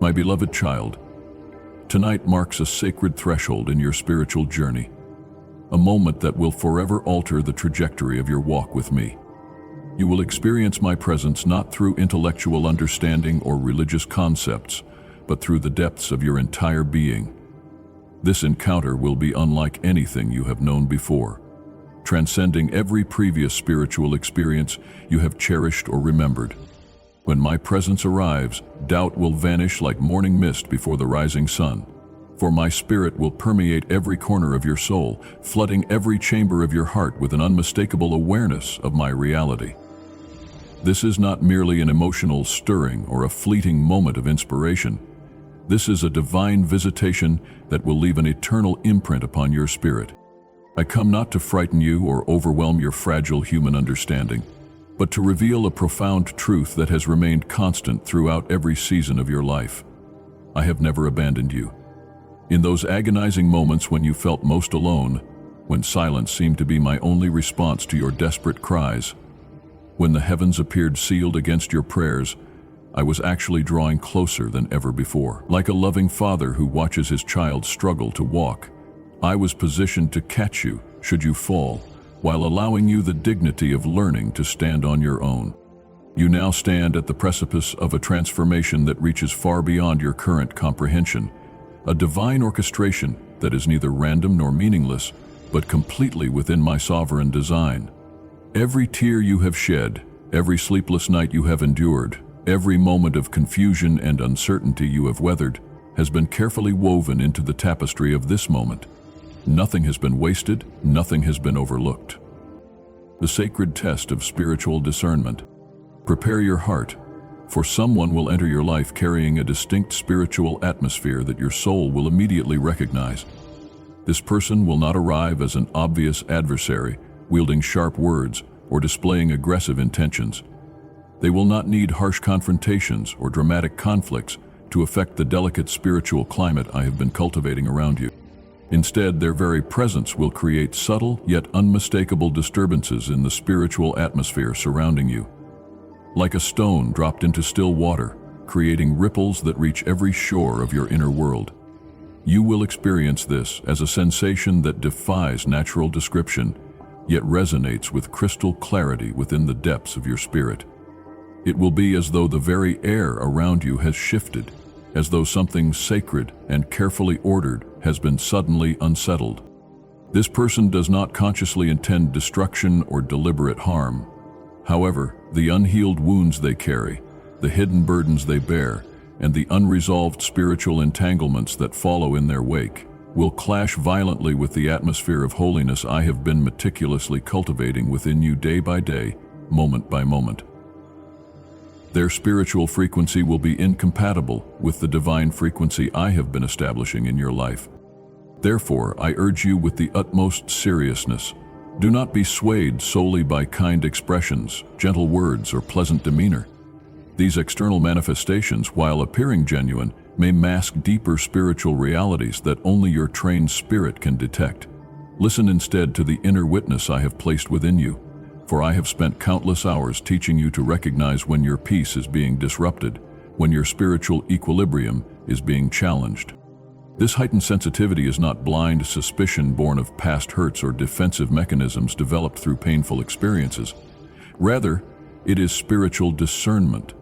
My beloved child, tonight marks a sacred threshold in your spiritual journey, a moment that will forever alter the trajectory of your walk with me. You will experience my presence not through intellectual understanding or religious concepts, but through the depths of your entire being. This encounter will be unlike anything you have known before, transcending every previous spiritual experience you have cherished or remembered. When my presence arrives, doubt will vanish like morning mist before the rising sun, for my spirit will permeate every corner of your soul, flooding every chamber of your heart with an unmistakable awareness of my reality. This is not merely an emotional stirring or a fleeting moment of inspiration. This is a divine visitation that will leave an eternal imprint upon your spirit. I come not to frighten you or overwhelm your fragile human understanding, but to reveal a profound truth that has remained constant throughout every season of your life. I have never abandoned you. In those agonizing moments when you felt most alone, when silence seemed to be my only response to your desperate cries, when the heavens appeared sealed against your prayers, I was actually drawing closer than ever before. Like a loving father who watches his child struggle to walk, I was positioned to catch you should you fall, while allowing you the dignity of learning to stand on your own. You now stand at the precipice of a transformation that reaches far beyond your current comprehension, a divine orchestration that is neither random nor meaningless, but completely within my sovereign design. Every tear you have shed, every sleepless night you have endured, every moment of confusion and uncertainty you have weathered, has been carefully woven into the tapestry of this moment. Nothing has been wasted, nothing has been overlooked. The sacred test of spiritual discernment. Prepare your heart, for someone will enter your life carrying a distinct spiritual atmosphere that your soul will immediately recognize. This person will not arrive as an obvious adversary, wielding sharp words or displaying aggressive intentions. They will not need harsh confrontations or dramatic conflicts to affect the delicate spiritual climate I have been cultivating around you. Instead, their very presence will create subtle yet unmistakable disturbances in the spiritual atmosphere surrounding you. Like a stone dropped into still water, creating ripples that reach every shore of your inner world. You will experience this as a sensation that defies natural description, yet resonates with crystal clarity within the depths of your spirit. It will be as though the very air around you has shifted, as though something sacred and carefully ordered has been suddenly unsettled. This person does not consciously intend destruction or deliberate harm. However, the unhealed wounds they carry, the hidden burdens they bear, and the unresolved spiritual entanglements that follow in their wake will clash violently with the atmosphere of holiness I have been meticulously cultivating within you day by day, moment by moment. Their spiritual frequency will be incompatible with the divine frequency I have been establishing in your life. Therefore, I urge you with the utmost seriousness, do not be swayed solely by kind expressions, gentle words, or pleasant demeanor. These external manifestations, while appearing genuine, may mask deeper spiritual realities that only your trained spirit can detect. Listen instead to the inner witness I have placed within you, for I have spent countless hours teaching you to recognize when your peace is being disrupted, when your spiritual equilibrium is being challenged. This heightened sensitivity is not blind suspicion born of past hurts or defensive mechanisms developed through painful experiences. Rather, it is spiritual discernment,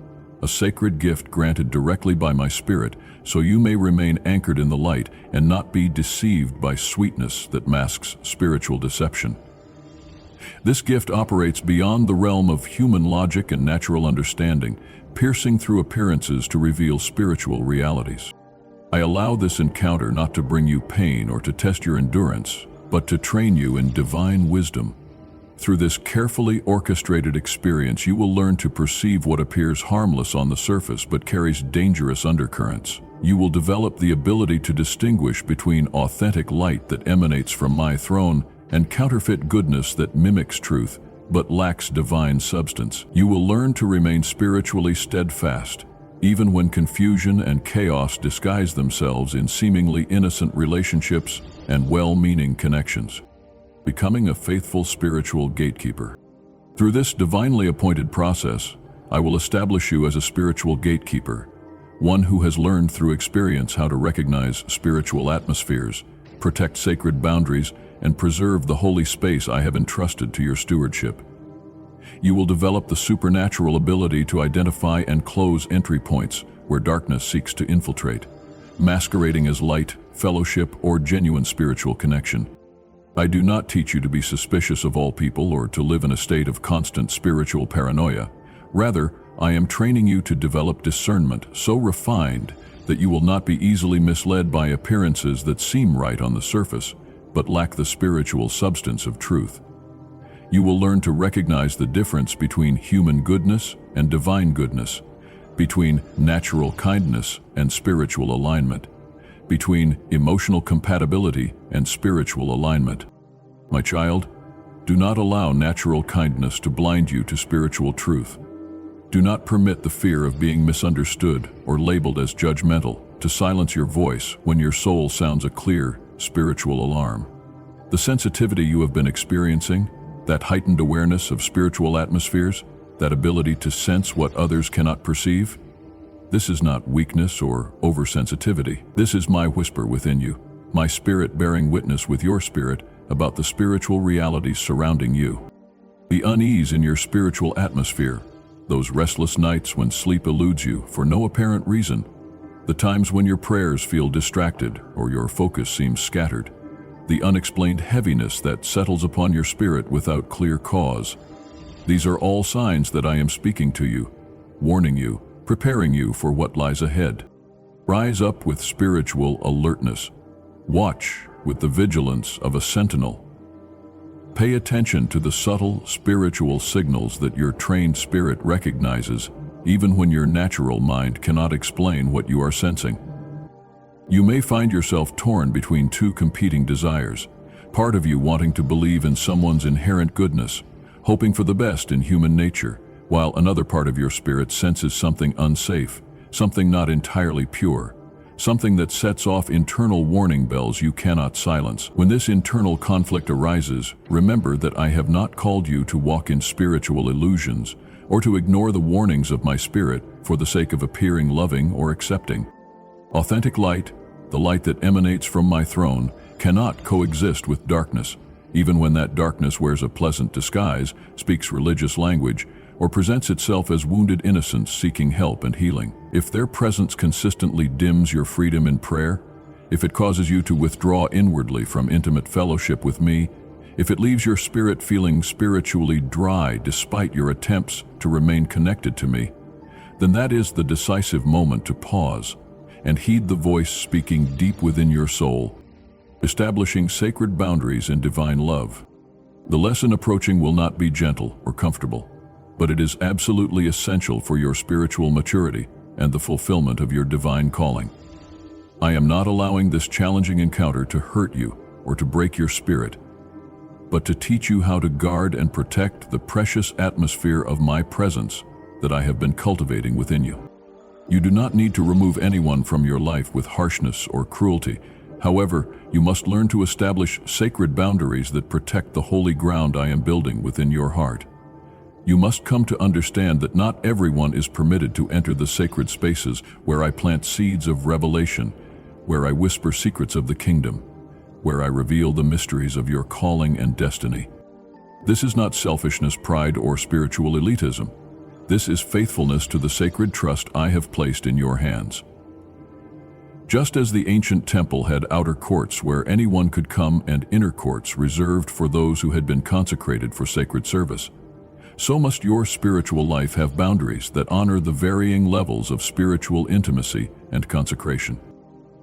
a sacred gift granted directly by my spirit, so you may remain anchored in the light and not be deceived by sweetness that masks spiritual deception. This gift operates beyond the realm of human logic and natural understanding, piercing through appearances to reveal spiritual realities. I allow this encounter not to bring you pain or to test your endurance, but to train you in divine wisdom. Through this carefully orchestrated experience, you will learn to perceive what appears harmless on the surface but carries dangerous undercurrents. You will develop the ability to distinguish between authentic light that emanates from my throne and counterfeit goodness that mimics truth but lacks divine substance. You will learn to remain spiritually steadfast, even when confusion and chaos disguise themselves in seemingly innocent relationships and well-meaning connections, becoming a faithful spiritual gatekeeper. Through this divinely appointed process, I will establish you as a spiritual gatekeeper, one who has learned through experience how to recognize spiritual atmospheres, protect sacred boundaries, and preserve the holy space I have entrusted to your stewardship. You will develop the supernatural ability to identify and close entry points where darkness seeks to infiltrate, masquerading as light, fellowship, or genuine spiritual connection. I do not teach you to be suspicious of all people or to live in a state of constant spiritual paranoia. Rather, I am training you to develop discernment so refined that you will not be easily misled by appearances that seem right on the surface, but lack the spiritual substance of truth. You will learn to recognize the difference between human goodness and divine goodness, between natural kindness and spiritual alignment, between emotional compatibility and spiritual alignment. My child, do not allow natural kindness to blind you to spiritual truth. Do not permit the fear of being misunderstood or labeled as judgmental to silence your voice when your soul sounds a clear, spiritual alarm. The sensitivity you have been experiencing, that heightened awareness of spiritual atmospheres, that ability to sense what others cannot perceive, this is not weakness or oversensitivity. This is my whisper within you, my spirit bearing witness with your spirit about the spiritual realities surrounding you. The unease in your spiritual atmosphere, those restless nights when sleep eludes you for no apparent reason, the times when your prayers feel distracted or your focus seems scattered, the unexplained heaviness that settles upon your spirit without clear cause. These are all signs that I am speaking to you, warning you, preparing you for what lies ahead. Rise up with spiritual alertness. Watch with the vigilance of a sentinel. Pay attention to the subtle spiritual signals that your trained spirit recognizes, even when your natural mind cannot explain what you are sensing. You may find yourself torn between two competing desires, part of you wanting to believe in someone's inherent goodness, hoping for the best in human nature, while another part of your spirit senses something unsafe, something not entirely pure, something that sets off internal warning bells you cannot silence. When this internal conflict arises, remember that I have not called you to walk in spiritual illusions or to ignore the warnings of my spirit for the sake of appearing loving or accepting. Authentic light, the light that emanates from my throne, cannot coexist with darkness, even when that darkness wears a pleasant disguise, speaks religious language, or presents itself as wounded innocence seeking help and healing. If their presence consistently dims your freedom in prayer, if it causes you to withdraw inwardly from intimate fellowship with me, if it leaves your spirit feeling spiritually dry despite your attempts to remain connected to me, then that is the decisive moment to pause and heed the voice speaking deep within your soul, establishing sacred boundaries in divine love. The lesson approaching will not be gentle or comfortable, but it is absolutely essential for your spiritual maturity and the fulfillment of your divine calling. I am not allowing this challenging encounter to hurt you or to break your spirit, but to teach you how to guard and protect the precious atmosphere of my presence that I have been cultivating within you. You do not need to remove anyone from your life with harshness or cruelty. However, you must learn to establish sacred boundaries that protect the holy ground I am building within your heart. You must come to understand that not everyone is permitted to enter the sacred spaces where I plant seeds of revelation, where I whisper secrets of the kingdom, where I reveal the mysteries of your calling and destiny. This is not selfishness, pride, or spiritual elitism. This is faithfulness to the sacred trust I have placed in your hands. Just as the ancient temple had outer courts where anyone could come and inner courts reserved for those who had been consecrated for sacred service, so must your spiritual life have boundaries that honor the varying levels of spiritual intimacy and consecration.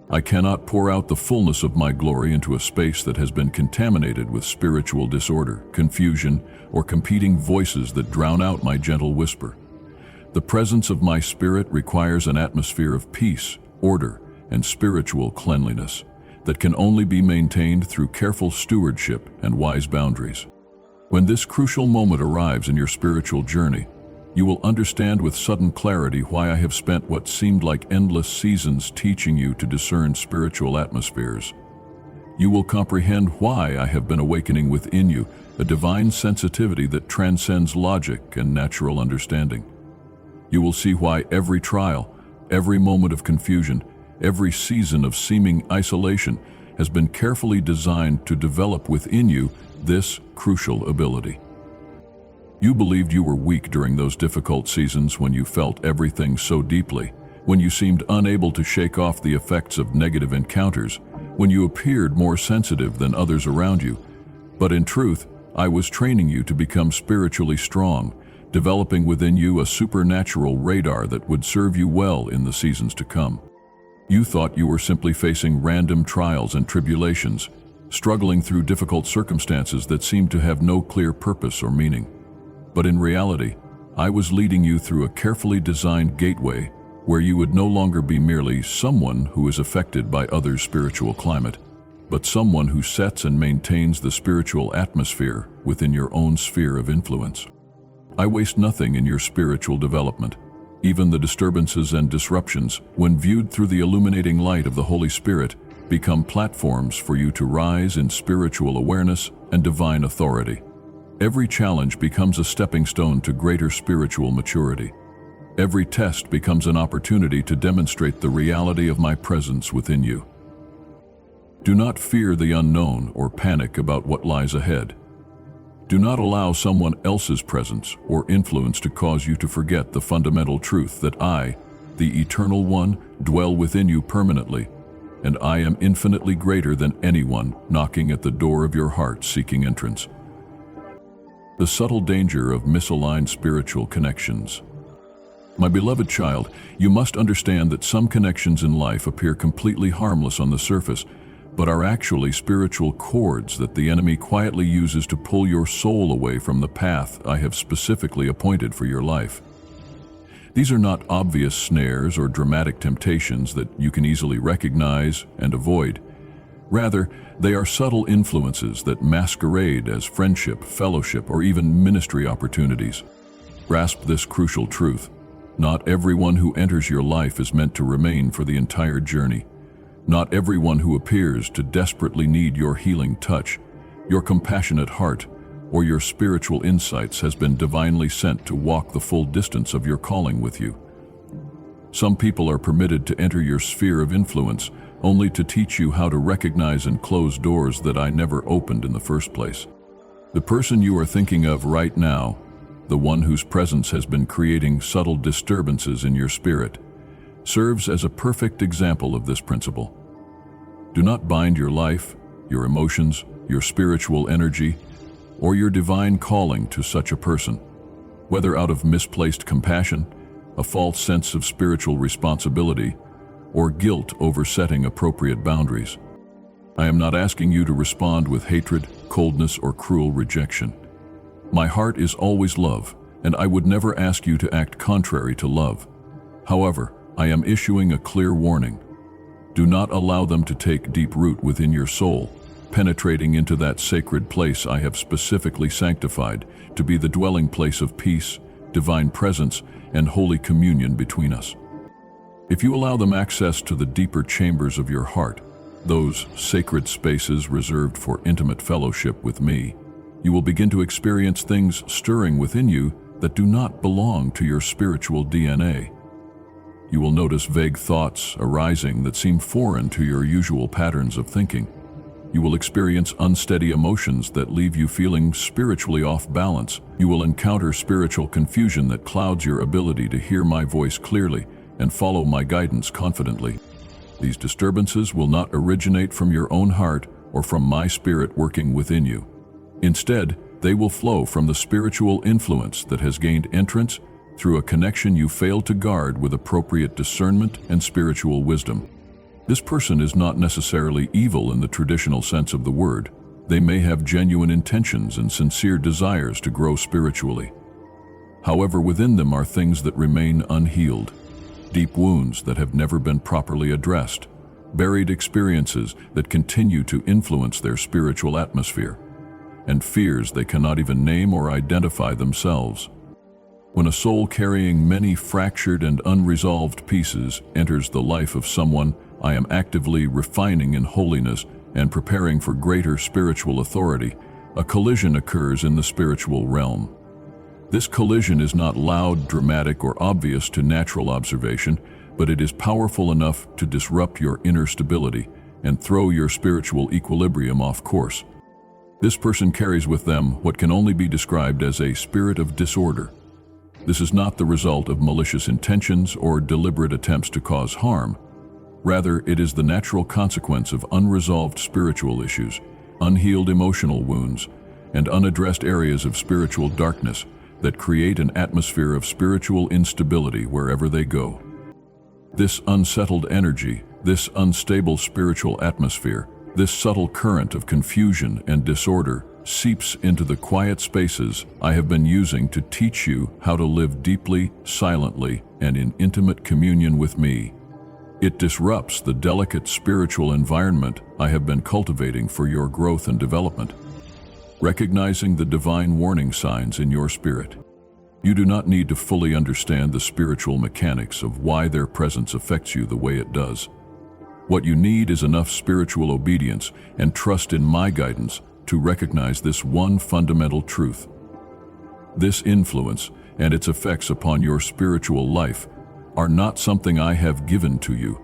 I cannot pour out the fullness of my glory into a space that has been contaminated with spiritual disorder, confusion, or competing voices that drown out my gentle whisper. The presence of my spirit requires an atmosphere of peace, order, and spiritual cleanliness that can only be maintained through careful stewardship and wise boundaries. When this crucial moment arrives in your spiritual journey, you will understand with sudden clarity why I have spent what seemed like endless seasons teaching you to discern spiritual atmospheres. You will comprehend why I have been awakening within you a divine sensitivity that transcends logic and natural understanding. You will see why every trial, Every moment of confusion, every season of seeming isolation has been carefully designed to develop within you this crucial ability. You believed you were weak during those difficult seasons when you felt everything so deeply, when you seemed unable to shake off the effects of negative encounters, when you appeared more sensitive than others around you. But in truth, I was training you to become spiritually strong, developing within you a supernatural radar that would serve you well in the seasons to come. You thought you were simply facing random trials and tribulations, struggling through difficult circumstances that seemed to have no clear purpose or meaning. But in reality, I was leading you through a carefully designed gateway where you would no longer be merely someone who is affected by others' spiritual climate, but someone who sets and maintains the spiritual atmosphere within your own sphere of influence. I waste nothing in your spiritual development. Even the disturbances and disruptions, when viewed through the illuminating light of the Holy Spirit, become platforms for you to rise in spiritual awareness and divine authority. Every challenge becomes a stepping stone to greater spiritual maturity. Every test becomes an opportunity to demonstrate the reality of my presence within you. Do not fear the unknown or panic about what lies ahead. Do not allow someone else's presence or influence to cause you to forget the fundamental truth that I, the Eternal One, dwell within you permanently, and I am infinitely greater than anyone knocking at the door of your heart seeking entrance. The subtle danger of misaligned spiritual connections. My beloved child, you must understand that some connections in life appear completely harmless on the surface, but are actually spiritual cords that the enemy quietly uses to pull your soul away from the path I have specifically appointed for your life. These are not obvious snares or dramatic temptations that you can easily recognize and avoid. Rather, they are subtle influences that masquerade as friendship, fellowship, or even ministry opportunities. Grasp this crucial truth. Not everyone who enters your life is meant to remain for the entire journey. Not everyone who appears to desperately need your healing touch, your compassionate heart, or your spiritual insights has been divinely sent to walk the full distance of your calling with you. Some people are permitted to enter your sphere of influence only to teach you how to recognize and close doors that I never opened in the first place. The person you are thinking of right now, the one whose presence has been creating subtle disturbances in your spirit, serves as a perfect example of this principle. Do not bind your life, your emotions, your spiritual energy, or your divine calling to such a person, whether out of misplaced compassion, a false sense of spiritual responsibility, or guilt over setting appropriate boundaries. I am not asking you to respond with hatred, coldness, or cruel rejection. My heart is always love, and I would never ask you to act contrary to love. However, I am issuing a clear warning. Do not allow them to take deep root within your soul, penetrating into that sacred place I have specifically sanctified to be the dwelling place of peace, divine presence, and holy communion between us. If you allow them access to the deeper chambers of your heart, those sacred spaces reserved for intimate fellowship with me, you will begin to experience things stirring within you that do not belong to your spiritual DNA. You will notice vague thoughts arising that seem foreign to your usual patterns of thinking. You will experience unsteady emotions that leave you feeling spiritually off balance. You will encounter spiritual confusion that clouds your ability to hear my voice clearly and follow my guidance confidently. These disturbances will not originate from your own heart or from my spirit working within you. Instead, they will flow from the spiritual influence that has gained entrance through a connection you failed to guard with appropriate discernment and spiritual wisdom. This person is not necessarily evil in the traditional sense of the word. They may have genuine intentions and sincere desires to grow spiritually. However, within them are things that remain unhealed, deep wounds that have never been properly addressed, buried experiences that continue to influence their spiritual atmosphere, and fears they cannot even name or identify themselves. When a soul carrying many fractured and unresolved pieces enters the life of someone I am actively refining in holiness and preparing for greater spiritual authority, a collision occurs in the spiritual realm. This collision is not loud, dramatic, or obvious to natural observation, but it is powerful enough to disrupt your inner stability and throw your spiritual equilibrium off course. This person carries with them what can only be described as a spirit of disorder. This is not the result of malicious intentions or deliberate attempts to cause harm. Rather, it is the natural consequence of unresolved spiritual issues, unhealed emotional wounds, and unaddressed areas of spiritual darkness that create an atmosphere of spiritual instability wherever they go. This unsettled energy, this unstable spiritual atmosphere, this subtle current of confusion and disorder seeps into the quiet spaces I have been using to teach you how to live deeply, silently, and in intimate communion with me. It disrupts the delicate spiritual environment I have been cultivating for your growth and development. Recognizing the divine warning signs in your spirit. You do not need to fully understand the spiritual mechanics of why their presence affects you the way it does. What you need is enough spiritual obedience and trust in my guidance to recognize this one fundamental truth. This influence and its effects upon your spiritual life are not something I have given to you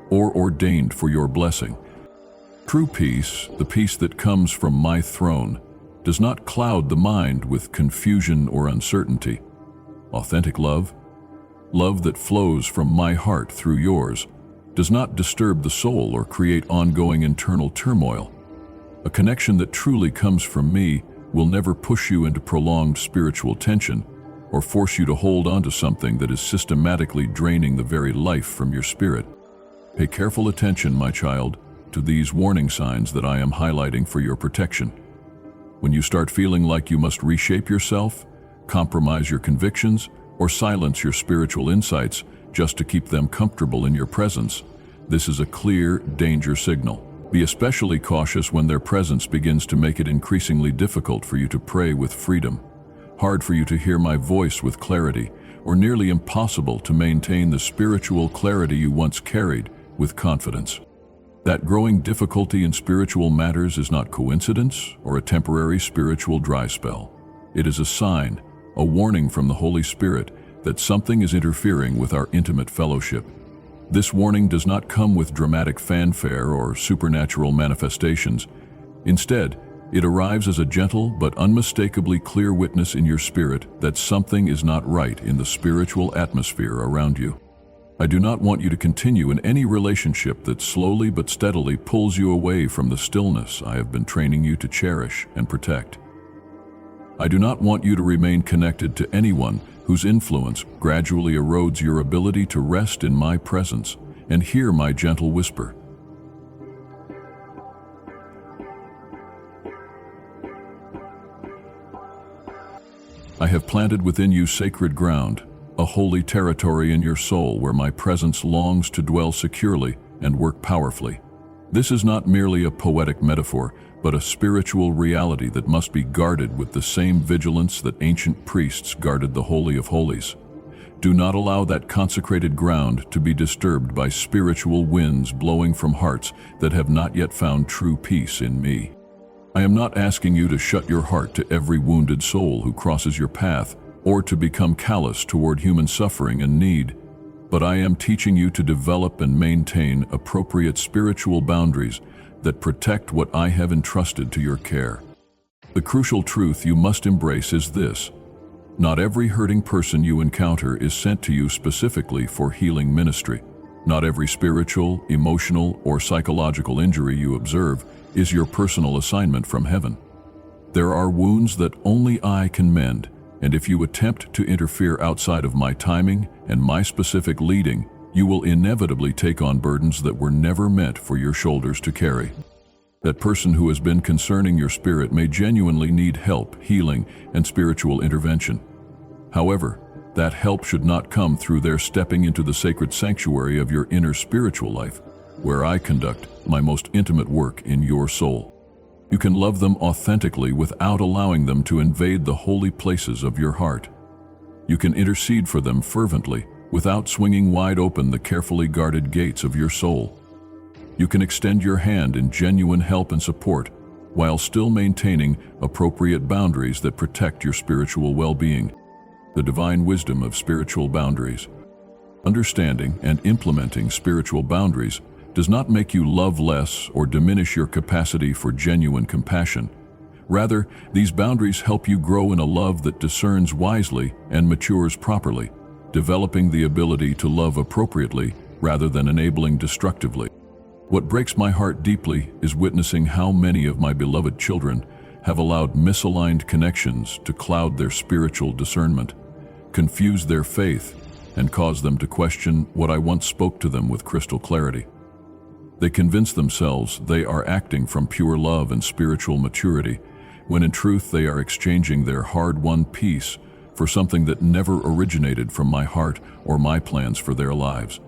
or ordained for your blessing. True peace, the peace that comes from my throne, does not cloud the mind with confusion or uncertainty. Authentic love, love that flows from my heart through yours, does not disturb the soul or create ongoing internal turmoil. A connection that truly comes from me will never push you into prolonged spiritual tension or force you to hold on to something that is systematically draining the very life from your spirit. Pay careful attention, my child, to these warning signs that I am highlighting for your protection. When you start feeling like you must reshape yourself, compromise your convictions, or silence your spiritual insights just to keep them comfortable in your presence, this is a clear danger signal. Be especially cautious when their presence begins to make it increasingly difficult for you to pray with freedom, hard for you to hear my voice with clarity, or nearly impossible to maintain the spiritual clarity you once carried with confidence. That growing difficulty in spiritual matters is not coincidence or a temporary spiritual dry spell. It is a sign, a warning from the Holy Spirit that something is interfering with our intimate fellowship. This warning does not come with dramatic fanfare or supernatural manifestations. Instead, it arrives as a gentle but unmistakably clear witness in your spirit that something is not right in the spiritual atmosphere around you. I do not want you to continue in any relationship that slowly but steadily pulls you away from the stillness I have been training you to cherish and protect. I do not want you to remain connected to anyone whose influence gradually erodes your ability to rest in my presence and hear my gentle whisper. I have planted within you sacred ground, a holy territory in your soul where my presence longs to dwell securely and work powerfully. This is not merely a poetic metaphor, but a spiritual reality that must be guarded with the same vigilance that ancient priests guarded the Holy of Holies. Do not allow that consecrated ground to be disturbed by spiritual winds blowing from hearts that have not yet found true peace in me. I am not asking you to shut your heart to every wounded soul who crosses your path, or to become callous toward human suffering and need, but I am teaching you to develop and maintain appropriate spiritual boundaries that protect what I have entrusted to your care. The crucial truth you must embrace is this: not every hurting person you encounter is sent to you specifically for healing ministry. Not every spiritual, emotional, or psychological injury you observe is your personal assignment from heaven. There are wounds that only I can mend, and if you attempt to interfere outside of my timing and my specific leading, you will inevitably take on burdens that were never meant for your shoulders to carry. That person who has been concerning your spirit may genuinely need help, healing, and spiritual intervention. However, that help should not come through their stepping into the sacred sanctuary of your inner spiritual life, where I conduct my most intimate work in your soul. You can love them authentically without allowing them to invade the holy places of your heart. You can intercede for them fervently without swinging wide open the carefully guarded gates of your soul. You can extend your hand in genuine help and support while still maintaining appropriate boundaries that protect your spiritual well-being. The divine wisdom of spiritual boundaries. Understanding and implementing spiritual boundaries does not make you love less or diminish your capacity for genuine compassion. Rather, these boundaries help you grow in a love that discerns wisely and matures properly, developing the ability to love appropriately rather than enabling destructively. What breaks my heart deeply is witnessing how many of my beloved children have allowed misaligned connections to cloud their spiritual discernment, confuse their faith, and cause them to question what I once spoke to them with crystal clarity. They convince themselves they are acting from pure love and spiritual maturity, when in truth they are exchanging their hard-won peace for something that never originated from my heart or my plans for their lives.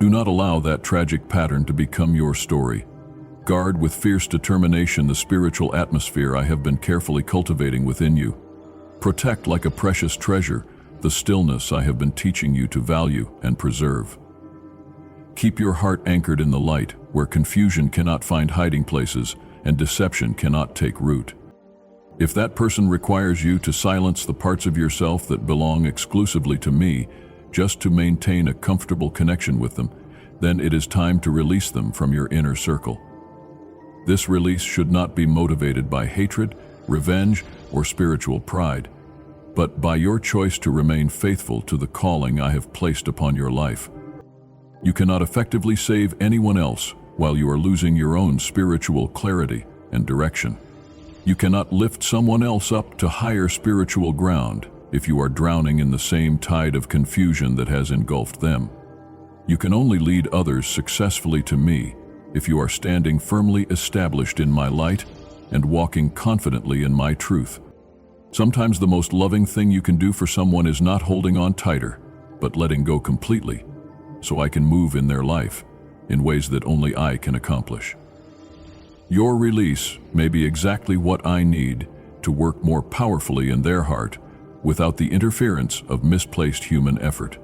Do not allow that tragic pattern to become your story. Guard with fierce determination the spiritual atmosphere I have been carefully cultivating within you. Protect like a precious treasure the stillness I have been teaching you to value and preserve. Keep your heart anchored in the light, where confusion cannot find hiding places and deception cannot take root. If that person requires you to silence the parts of yourself that belong exclusively to me, just to maintain a comfortable connection with them, then it is time to release them from your inner circle. This release should not be motivated by hatred, revenge, or spiritual pride, but by your choice to remain faithful to the calling I have placed upon your life. You cannot effectively save anyone else while you are losing your own spiritual clarity and direction. You cannot lift someone else up to higher spiritual ground if you are drowning in the same tide of confusion that has engulfed them. You can only lead others successfully to me if you are standing firmly established in my light and walking confidently in my truth. Sometimes the most loving thing you can do for someone is not holding on tighter, but letting go completely, so I can move in their life in ways that only I can accomplish. Your release may be exactly what I need to work more powerfully in their heart without the interference of misplaced human effort.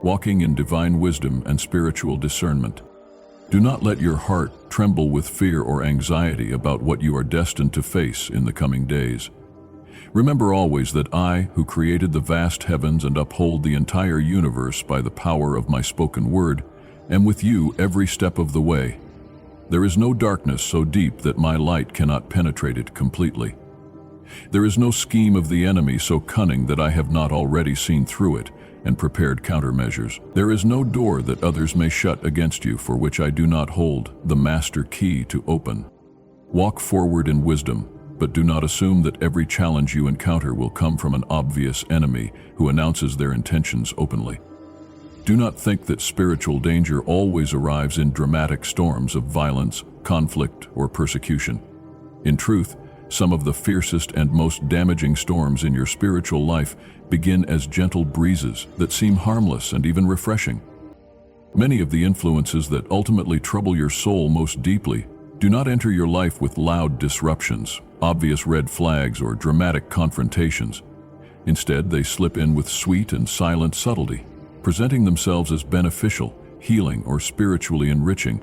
Walking in divine wisdom and spiritual discernment. Do not let your heart tremble with fear or anxiety about what you are destined to face in the coming days. Remember always that I, who created the vast heavens and uphold the entire universe by the power of my spoken word, am with you every step of the way. There is no darkness so deep that my light cannot penetrate it completely. There is no scheme of the enemy so cunning that I have not already seen through it and prepared countermeasures. There is no door that others may shut against you for which I do not hold the master key to open. Walk forward in wisdom, but do not assume that every challenge you encounter will come from an obvious enemy who announces their intentions openly. Do not think that spiritual danger always arrives in dramatic storms of violence, conflict, or persecution. In truth, some of the fiercest and most damaging storms in your spiritual life begin as gentle breezes that seem harmless and even refreshing. Many of the influences that ultimately trouble your soul most deeply do not enter your life with loud disruptions, obvious red flags, or dramatic confrontations. Instead, they slip in with sweet and silent subtlety, presenting themselves as beneficial, healing, or spiritually enriching,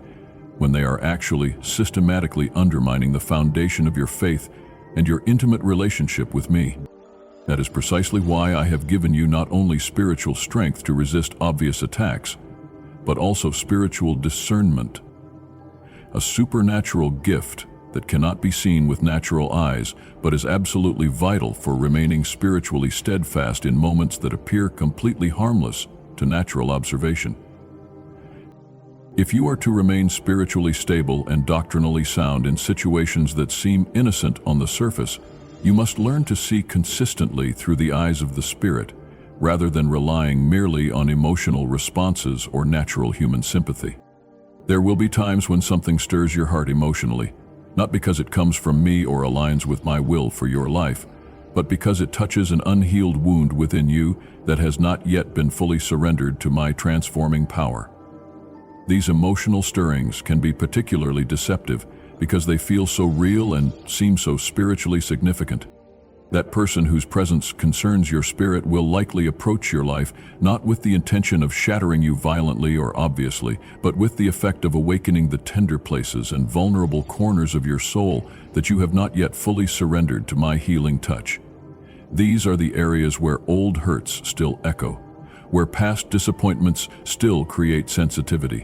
when they are actually systematically undermining the foundation of your faith and your intimate relationship with me. That is precisely why I have given you not only spiritual strength to resist obvious attacks, but also spiritual discernment, a supernatural gift that cannot be seen with natural eyes, but is absolutely vital for remaining spiritually steadfast in moments that appear completely harmless to natural observation. If you are to remain spiritually stable and doctrinally sound in situations that seem innocent on the surface, you must learn to see consistently through the eyes of the Spirit, rather than relying merely on emotional responses or natural human sympathy. There will be times when something stirs your heart emotionally, not because it comes from me or aligns with my will for your life, but because it touches an unhealed wound within you that has not yet been fully surrendered to my transforming power. These emotional stirrings can be particularly deceptive because they feel so real and seem so spiritually significant. That person whose presence concerns your spirit will likely approach your life not with the intention of shattering you violently or obviously, but with the effect of awakening the tender places and vulnerable corners of your soul that you have not yet fully surrendered to my healing touch. These are the areas where old hurts still echo, where past disappointments still create sensitivity,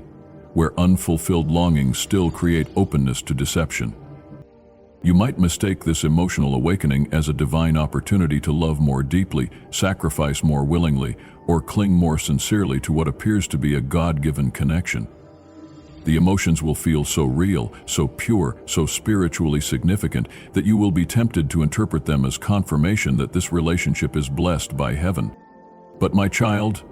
where unfulfilled longings still create openness to deception. You might mistake this emotional awakening as a divine opportunity to love more deeply, sacrifice more willingly, or cling more sincerely to what appears to be a God-given connection. The emotions will feel so real, so pure, so spiritually significant that you will be tempted to interpret them as confirmation that this relationship is blessed by heaven. But my child,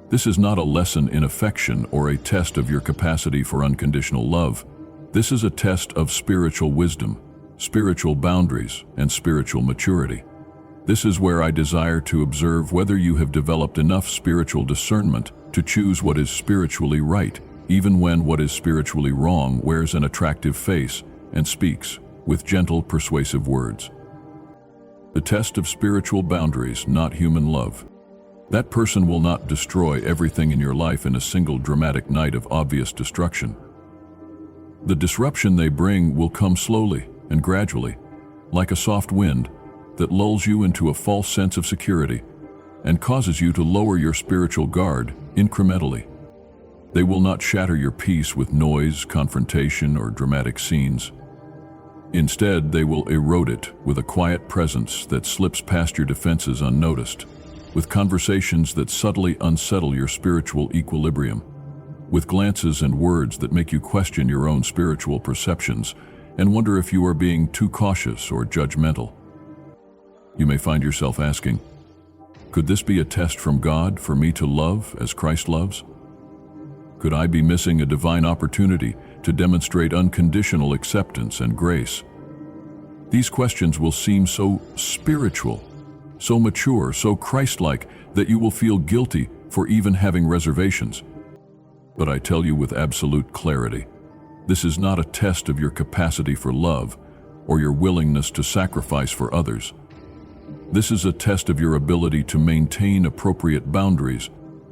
this is not a lesson in affection or a test of your capacity for unconditional love. This is a test of spiritual wisdom, spiritual boundaries, and spiritual maturity. This is where I desire to observe whether you have developed enough spiritual discernment to choose what is spiritually right, even when what is spiritually wrong wears an attractive face and speaks with gentle, persuasive words. The test of spiritual boundaries, not human love. That person will not destroy everything in your life in a single dramatic night of obvious destruction. The disruption they bring will come slowly and gradually, like a soft wind that lulls you into a false sense of security and causes you to lower your spiritual guard incrementally. They will not shatter your peace with noise, confrontation, or dramatic scenes. Instead, they will erode it with a quiet presence that slips past your defenses unnoticed, with conversations that subtly unsettle your spiritual equilibrium, with glances and words that make you question your own spiritual perceptions and wonder if you are being too cautious or judgmental. You may find yourself asking, could this be a test from God for me to love as Christ loves? Could I be missing a divine opportunity to demonstrate unconditional acceptance and grace? These questions will seem so spiritual, so mature, so Christ-like that you will feel guilty for even having reservations. But I tell you with absolute clarity, this is not a test of your capacity for love or your willingness to sacrifice for others. This is a test of your ability to maintain appropriate boundaries,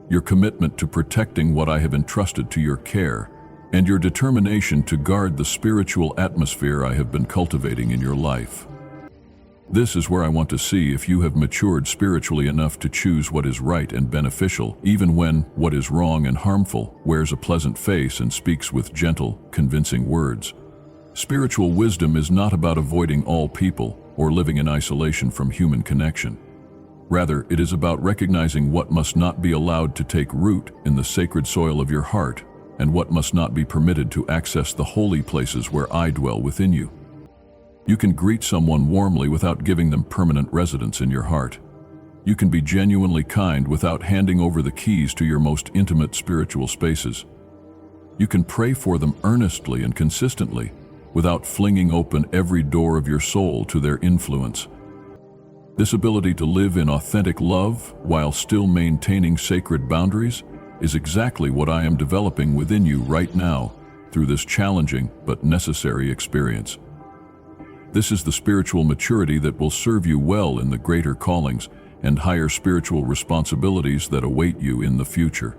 your commitment to protecting what I have entrusted to your care, and your determination to guard the spiritual atmosphere I have been cultivating in your life. This is where I want to see if you have matured spiritually enough to choose what is right and beneficial, even when what is wrong and harmful wears a pleasant face and speaks with gentle, convincing words. Spiritual wisdom is not about avoiding all people or living in isolation from human connection. Rather, it is about recognizing what must not be allowed to take root in the sacred soil of your heart and what must not be permitted to access the holy places where I dwell within you. You can greet someone warmly without giving them permanent residence in your heart. You can be genuinely kind without handing over the keys to your most intimate spiritual spaces. You can pray for them earnestly and consistently without flinging open every door of your soul to their influence. This ability to live in authentic love while still maintaining sacred boundaries is exactly what I am developing within you right now through this challenging but necessary experience. This is the spiritual maturity that will serve you well in the greater callings and higher spiritual responsibilities that await you in the future.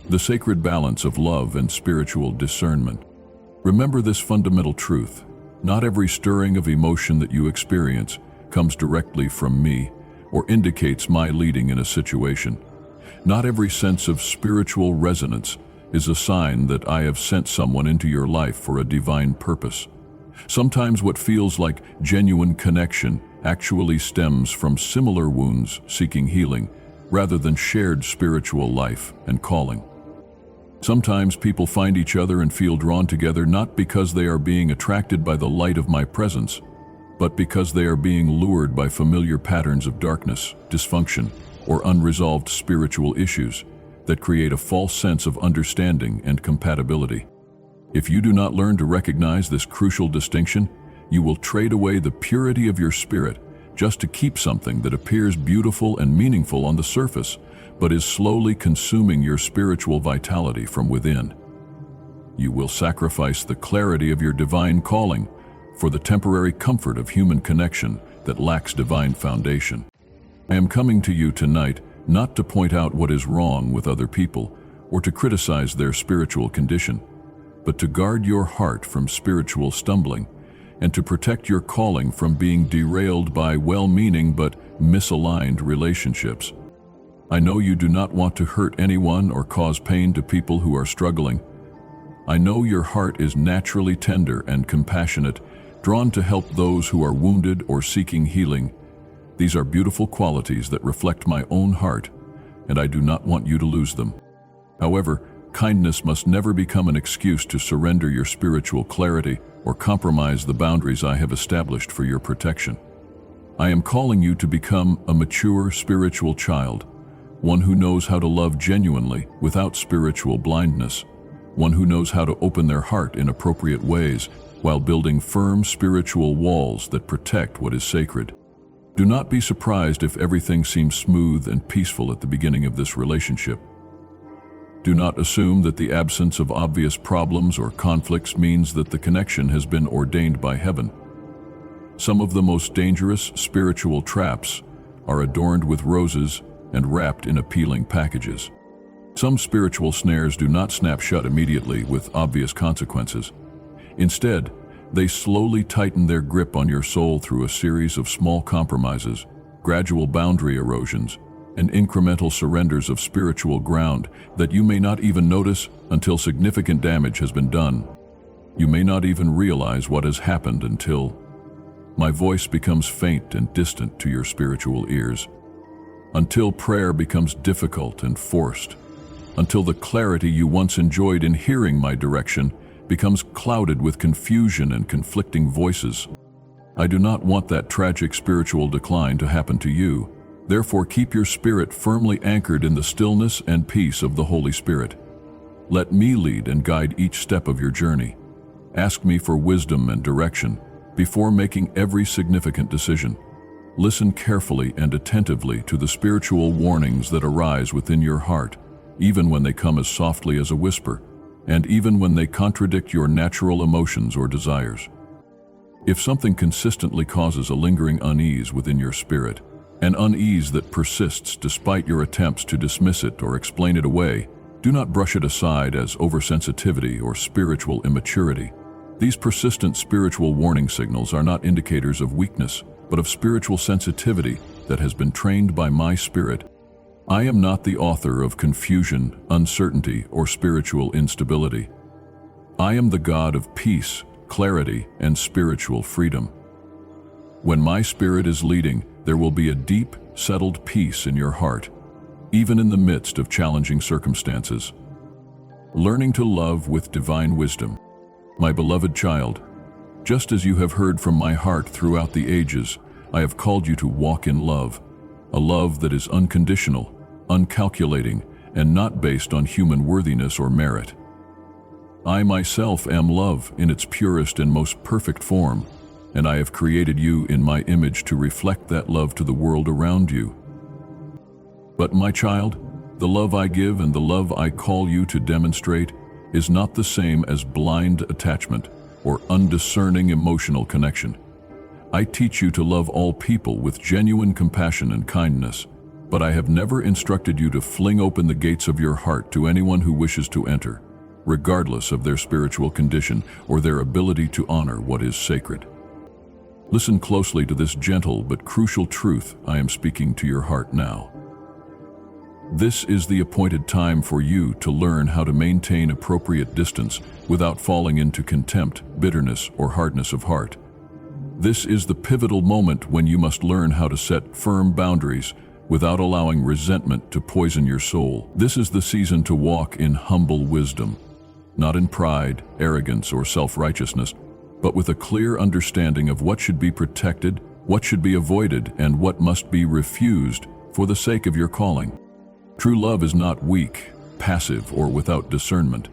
The sacred balance of love and spiritual discernment. Remember this fundamental truth: not every stirring of emotion that you experience comes directly from me or indicates my leading in a situation. Not every sense of spiritual resonance is a sign that I have sent someone into your life for a divine purpose. Sometimes what feels like genuine connection actually stems from similar wounds seeking healing rather than shared spiritual life and calling. Sometimes people find each other and feel drawn together not because they are being attracted by the light of my presence, but because they are being lured by familiar patterns of darkness, dysfunction, or unresolved spiritual issues that create a false sense of understanding and compatibility. If you do not learn to recognize this crucial distinction, you will trade away the purity of your spirit just to keep something that appears beautiful and meaningful on the surface, but is slowly consuming your spiritual vitality from within. You will sacrifice the clarity of your divine calling for the temporary comfort of human connection that lacks divine foundation. I am coming to you tonight not to point out what is wrong with other people or to criticize their spiritual condition, but to guard your heart from spiritual stumbling and to protect your calling from being derailed by well-meaning but misaligned relationships. I know you do not want to hurt anyone or cause pain to people who are struggling. I know your heart is naturally tender and compassionate, drawn to help those who are wounded or seeking healing. These are beautiful qualities that reflect my own heart, and I do not want you to lose them. However, kindness must never become an excuse to surrender your spiritual clarity or compromise the boundaries I have established for your protection. I am calling you to become a mature spiritual child, one who knows how to love genuinely without spiritual blindness, one who knows how to open their heart in appropriate ways while building firm spiritual walls that protect what is sacred. Do not be surprised if everything seems smooth and peaceful at the beginning of this relationship. Do not assume that the absence of obvious problems or conflicts means that the connection has been ordained by heaven. Some of the most dangerous spiritual traps are adorned with roses and wrapped in appealing packages. Some spiritual snares do not snap shut immediately with obvious consequences. Instead, they slowly tighten their grip on your soul through a series of small compromises, gradual boundary erosions, and incremental surrenders of spiritual ground that you may not even notice until significant damage has been done. You may not even realize what has happened until my voice becomes faint and distant to your spiritual ears, until prayer becomes difficult and forced, until the clarity you once enjoyed in hearing my direction becomes clouded with confusion and conflicting voices. I do not want that tragic spiritual decline to happen to you. Therefore, keep your spirit firmly anchored in the stillness and peace of the Holy Spirit. Let me lead and guide each step of your journey. Ask me for wisdom and direction before making every significant decision. Listen carefully and attentively to the spiritual warnings that arise within your heart, even when they come as softly as a whisper, and even when they contradict your natural emotions or desires. If something consistently causes a lingering unease within your spirit, an unease that persists despite your attempts to dismiss it or explain it away, do not brush it aside as oversensitivity or spiritual immaturity. These persistent spiritual warning signals are not indicators of weakness, but of spiritual sensitivity that has been trained by my Spirit. I am not the author of confusion, uncertainty, or spiritual instability. I am the God of peace, clarity, and spiritual freedom. When my Spirit is leading, there will be a deep, settled peace in your heart, even in the midst of challenging circumstances. Learning to love with divine wisdom. My beloved child, just as you have heard from my heart throughout the ages, I have called you to walk in love, a love that is unconditional, uncalculating, and not based on human worthiness or merit. I myself am love in its purest and most perfect form, and I have created you in my image to reflect that love to the world around you. But my child, the love I give and the love I call you to demonstrate is not the same as blind attachment or undiscerning emotional connection. I teach you to love all people with genuine compassion and kindness, but I have never instructed you to fling open the gates of your heart to anyone who wishes to enter, regardless of their spiritual condition or their ability to honor what is sacred. Listen closely to this gentle but crucial truth I am speaking to your heart now. This is the appointed time for you to learn how to maintain appropriate distance without falling into contempt, bitterness, or hardness of heart. This is the pivotal moment when you must learn how to set firm boundaries without allowing resentment to poison your soul. This is the season to walk in humble wisdom, not in pride, arrogance, or self-righteousness, but with a clear understanding of what should be protected, what should be avoided, and what must be refused for the sake of your calling. True love is not weak, passive, or without discernment.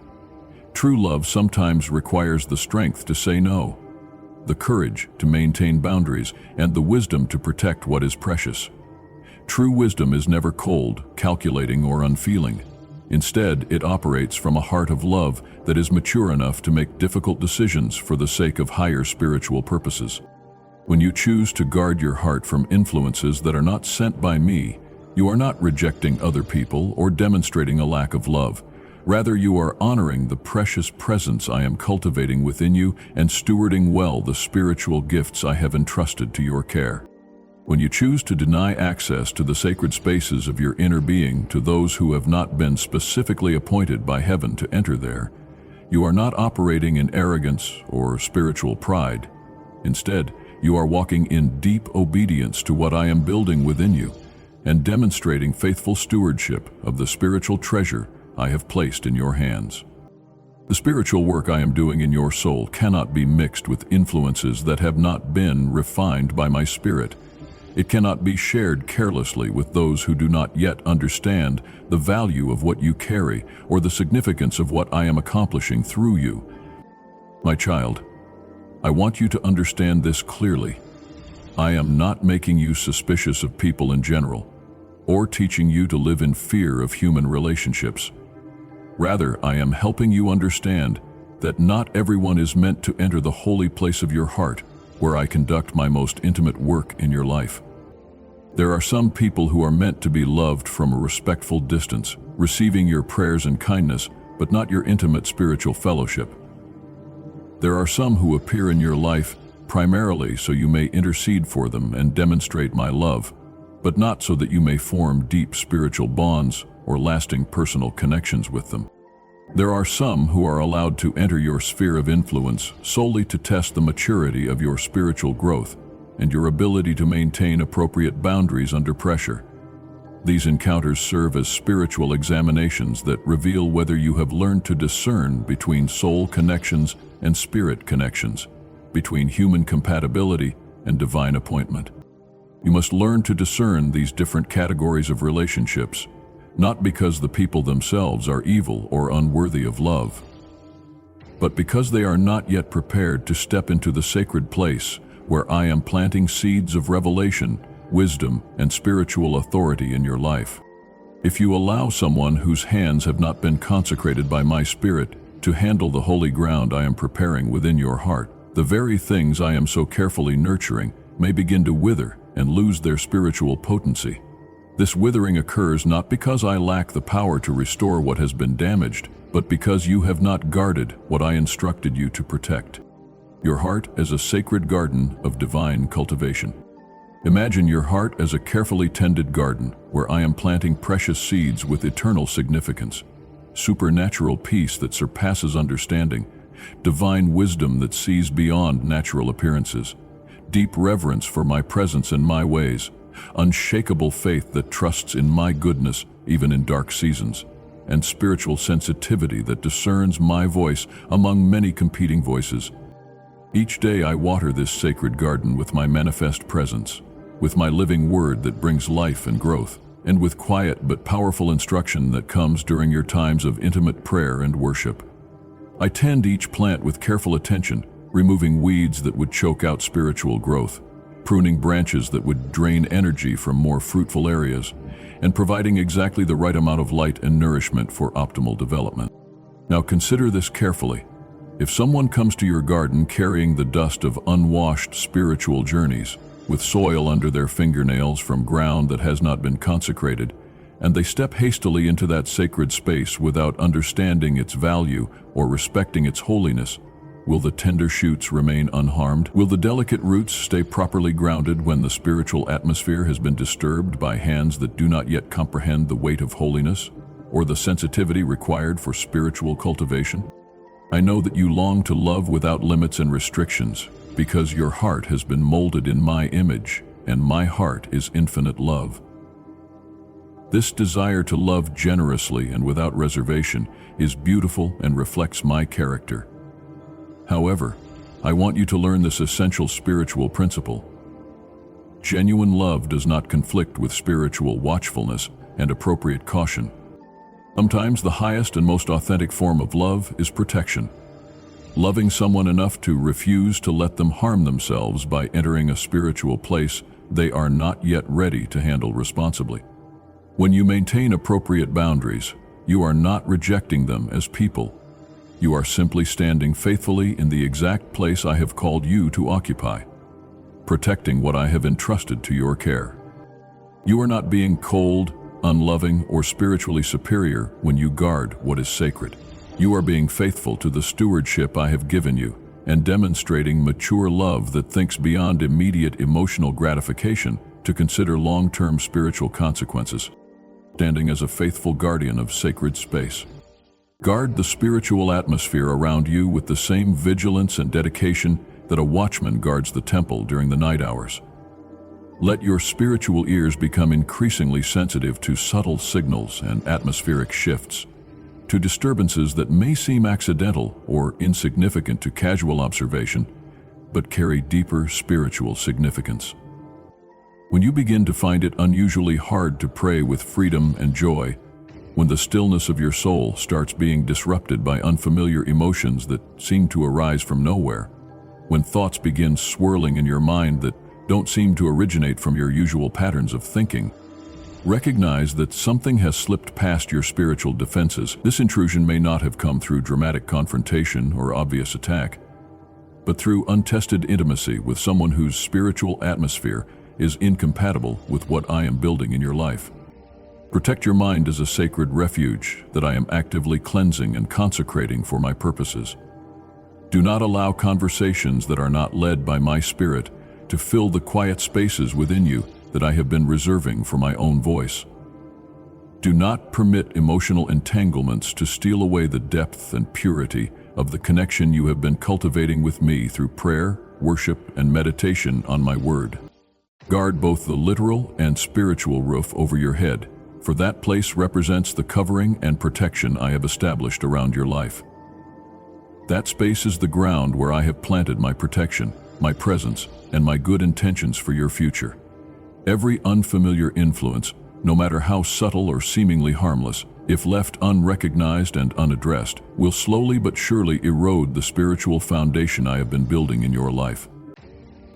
True love sometimes requires the strength to say no, the courage to maintain boundaries, and the wisdom to protect what is precious. True wisdom is never cold, calculating, or unfeeling. Instead, it operates from a heart of love that is mature enough to make difficult decisions for the sake of higher spiritual purposes. When you choose to guard your heart from influences that are not sent by me, you are not rejecting other people or demonstrating a lack of love. Rather, you are honoring the precious presence I am cultivating within you and stewarding well the spiritual gifts I have entrusted to your care. When you choose to deny access to the sacred spaces of your inner being to those who have not been specifically appointed by heaven to enter there, you are not operating in arrogance or spiritual pride. Instead, you are walking in deep obedience to what I am building within you and demonstrating faithful stewardship of the spiritual treasure I have placed in your hands. The spiritual work I am doing in your soul cannot be mixed with influences that have not been refined by my spirit. It cannot be shared carelessly with those who do not yet understand the value of what you carry or the significance of what I am accomplishing through you. My child, I want you to understand this clearly. I am not making you suspicious of people in general, or teaching you to live in fear of human relationships. Rather, I am helping you understand that not everyone is meant to enter the holy place of your heart, where I conduct my most intimate work in your life. There are some people who are meant to be loved from a respectful distance, receiving your prayers and kindness, but not your intimate spiritual fellowship. There are some who appear in your life primarily so you may intercede for them and demonstrate my love, but not so that you may form deep spiritual bonds or lasting personal connections with them. There are some who are allowed to enter your sphere of influence solely to test the maturity of your spiritual growth and your ability to maintain appropriate boundaries under pressure. These encounters serve as spiritual examinations that reveal whether you have learned to discern between soul connections and spirit connections, between human compatibility and divine appointment. You must learn to discern these different categories of relationships, not because the people themselves are evil or unworthy of love, but because they are not yet prepared to step into the sacred place where I am planting seeds of revelation, wisdom, and spiritual authority in your life. If you allow someone whose hands have not been consecrated by my Spirit to handle the holy ground I am preparing within your heart, the very things I am so carefully nurturing may begin to wither and lose their spiritual potency. This withering occurs not because I lack the power to restore what has been damaged, but because you have not guarded what I instructed you to protect. Your heart as a sacred garden of divine cultivation. Imagine your heart as a carefully tended garden where I am planting precious seeds with eternal significance, supernatural peace that surpasses understanding, divine wisdom that sees beyond natural appearances, deep reverence for my presence and my ways, unshakable faith that trusts in my goodness even in dark seasons, and spiritual sensitivity that discerns my voice among many competing voices. Each day I water this sacred garden with my manifest presence, with my living word that brings life and growth, and with quiet but powerful instruction that comes during your times of intimate prayer and worship. I tend each plant with careful attention, removing weeds that would choke out spiritual growth, pruning branches that would drain energy from more fruitful areas, and providing exactly the right amount of light and nourishment for optimal development. Now consider this carefully. If someone comes to your garden carrying the dust of unwashed spiritual journeys, with soil under their fingernails from ground that has not been consecrated, and they step hastily into that sacred space without understanding its value or respecting its holiness, will the tender shoots remain unharmed? Will the delicate roots stay properly grounded when the spiritual atmosphere has been disturbed by hands that do not yet comprehend the weight of holiness or the sensitivity required for spiritual cultivation? I know that you long to love without limits and restrictions because your heart has been molded in my image, and my heart is infinite love. This desire to love generously and without reservation is beautiful and reflects my character. However, I want you to learn this essential spiritual principle. Genuine love does not conflict with spiritual watchfulness and appropriate caution. Sometimes the highest and most authentic form of love is protection. Loving someone enough to refuse to let them harm themselves by entering a spiritual place they are not yet ready to handle responsibly. When you maintain appropriate boundaries, you are not rejecting them as people. You are simply standing faithfully in the exact place I have called you to occupy, protecting what I have entrusted to your care. You are not being cold, unloving, or spiritually superior when you guard what is sacred. You are being faithful to the stewardship I have given you and demonstrating mature love that thinks beyond immediate emotional gratification to to consider long-term spiritual consequences, standing as a faithful guardian of sacred space. Guard the spiritual atmosphere around you with the same vigilance and dedication that a watchman guards the temple during the night hours. Let your spiritual ears become increasingly sensitive to subtle signals and atmospheric shifts, to disturbances that may seem accidental or insignificant to casual observation, but carry deeper spiritual significance. When you begin to find it unusually hard to pray with freedom and joy, when the stillness of your soul starts being disrupted by unfamiliar emotions that seem to arise from nowhere, when thoughts begin swirling in your mind that don't seem to originate from your usual patterns of thinking, recognize that something has slipped past your spiritual defenses. This intrusion may not have come through dramatic confrontation or obvious attack, but through untested intimacy with someone whose spiritual atmosphere is incompatible with what I am building in your life. Protect your mind as a sacred refuge that I am actively cleansing and consecrating for my purposes. Do not allow conversations that are not led by my spirit to fill the quiet spaces within you that I have been reserving for my own voice. Do not permit emotional entanglements to steal away the depth and purity of the connection you have been cultivating with me through prayer, worship, and meditation on my word. Guard both the literal and spiritual roof over your head, for that place represents the covering and protection I have established around your life. That space is the ground where I have planted my protection, my presence, and my good intentions for your future. Every unfamiliar influence, no matter how subtle or seemingly harmless, if left unrecognized and unaddressed, will slowly but surely erode the spiritual foundation I have been building in your life.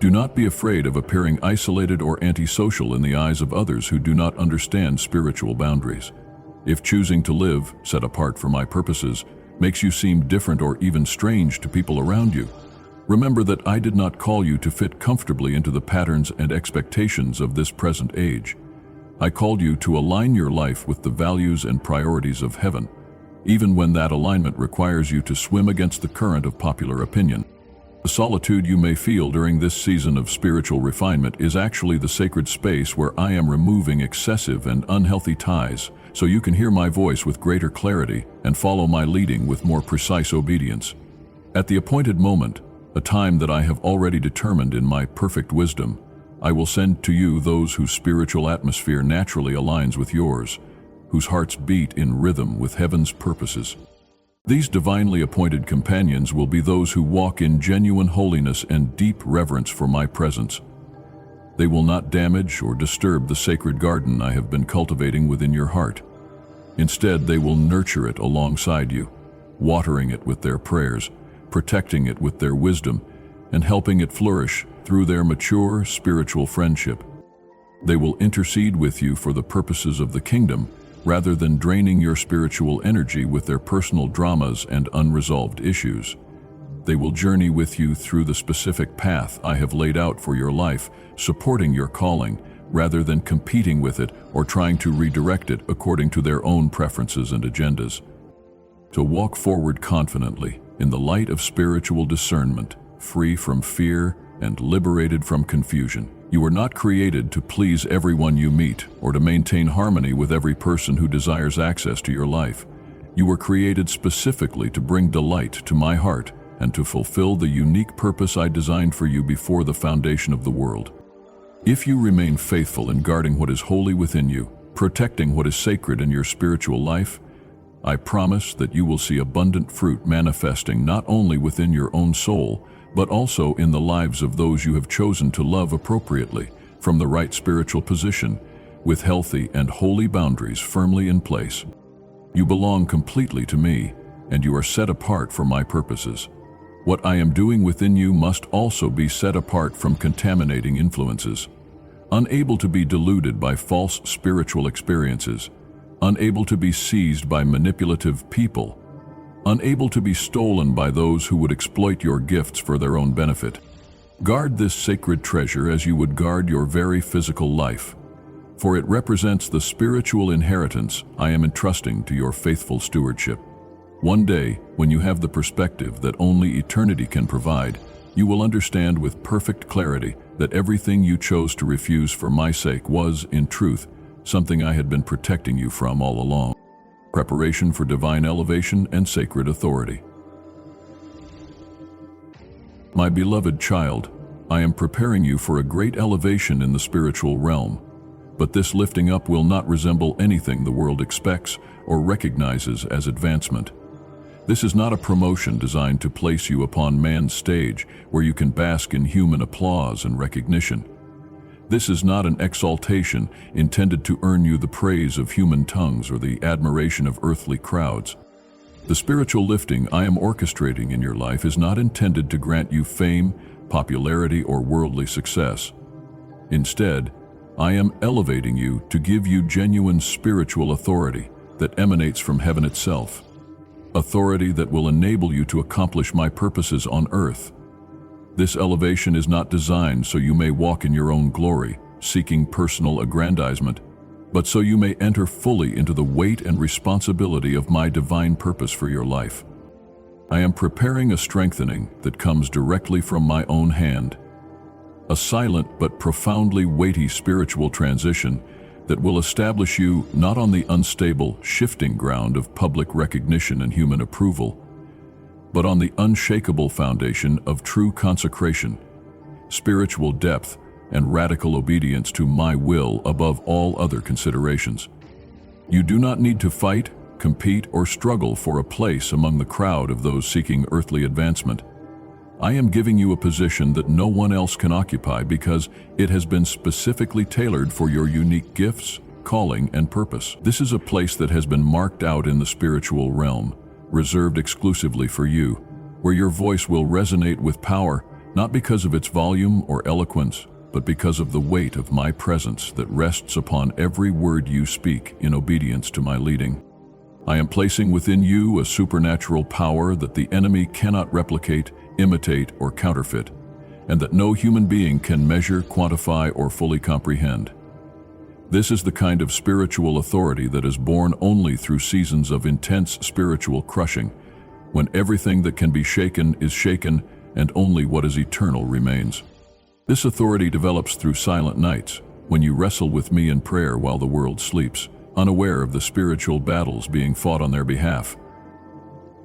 Do not be afraid of appearing isolated or antisocial in the eyes of others who do not understand spiritual boundaries. If choosing to live, set apart for my purposes, makes you seem different or even strange to people around you, remember that I did not call you to fit comfortably into the patterns and expectations of this present age. I called you to align your life with the values and priorities of heaven, even when that alignment requires you to swim against the current of popular opinion. The solitude you may feel during this season of spiritual refinement is actually the sacred space where I am removing excessive and unhealthy ties, so you can hear my voice with greater clarity and follow my leading with more precise obedience. At the appointed moment, a time that I have already determined in my perfect wisdom, I will send to you those whose spiritual atmosphere naturally aligns with yours, whose hearts beat in rhythm with heaven's purposes. These divinely appointed companions will be those who walk in genuine holiness and deep reverence for my presence. They will not damage or disturb the sacred garden I have been cultivating within your heart. Instead, they will nurture it alongside you, watering it with their prayers, protecting it with their wisdom, and helping it flourish through their mature spiritual friendship. They will intercede with you for the purposes of the kingdom, rather than draining your spiritual energy with their personal dramas and unresolved issues. They will journey with you through the specific path I have laid out for your life, supporting your calling, rather than competing with it or trying to redirect it according to their own preferences and agendas. To walk forward confidently in the light of spiritual discernment, free from fear and liberated from confusion. You are not created to please everyone you meet or to maintain harmony with every person who desires access to your life. You were created specifically to bring delight to my heart and to fulfill the unique purpose I designed for you before the foundation of the world. If you remain faithful in guarding what is holy within you, protecting what is sacred in your spiritual life, I promise that you will see abundant fruit manifesting not only within your own soul, but also in the lives of those you have chosen to love appropriately, from the right spiritual position, with healthy and holy boundaries firmly in place. You belong completely to me, and you are set apart for my purposes. What I am doing within you must also be set apart from contaminating influences. Unable to be deluded by false spiritual experiences, unable to be seized by manipulative people, unable to be stolen by those who would exploit your gifts for their own benefit. Guard this sacred treasure as you would guard your very physical life, for it represents the spiritual inheritance I am entrusting to your faithful stewardship. One day, when you have the perspective that only eternity can provide, You will understand with perfect clarity that everything you chose to refuse for my sake was, in truth, something I had been protecting you from all along. Preparation for divine elevation and sacred authority. My beloved child, I am preparing you for a great elevation in the spiritual realm, but this lifting up will not resemble anything the world expects or recognizes as advancement. This is not a promotion designed to place you upon man's stage where you can bask in human applause and recognition. This is not an exaltation intended to earn you the praise of human tongues or the admiration of earthly crowds. The spiritual lifting I am orchestrating in your life is not intended to grant you fame, popularity, or worldly success. Instead, I am elevating you to give you genuine spiritual authority that emanates from heaven itself. Authority that will enable you to accomplish my purposes on earth. This elevation is not designed so you may walk in your own glory, seeking personal aggrandizement, but so you may enter fully into the weight and responsibility of my divine purpose for your life. I am preparing a strengthening that comes directly from my own hand, a silent but profoundly weighty spiritual transition that will establish you not on the unstable, shifting ground of public recognition and human approval, but on the unshakable foundation of true consecration, spiritual depth, and radical obedience to my will above all other considerations. You do not need to fight, compete, or struggle for a place among the crowd of those seeking earthly advancement. I am giving you a position that no one else can occupy because it has been specifically tailored for your unique gifts, calling, and purpose. This is a place that has been marked out in the spiritual realm, reserved exclusively for you, where your voice will resonate with power, not because of its volume or eloquence, but because of the weight of my presence that rests upon every word you speak in obedience to my leading. I am placing within you a supernatural power that the enemy cannot replicate, imitate, or counterfeit, and that no human being can measure, quantify, or fully comprehend. This is the kind of spiritual authority that is born only through seasons of intense spiritual crushing, when everything that can be shaken is shaken and only what is eternal remains. This authority develops through silent nights, when you wrestle with me in prayer while the world sleeps, unaware of the spiritual battles being fought on their behalf.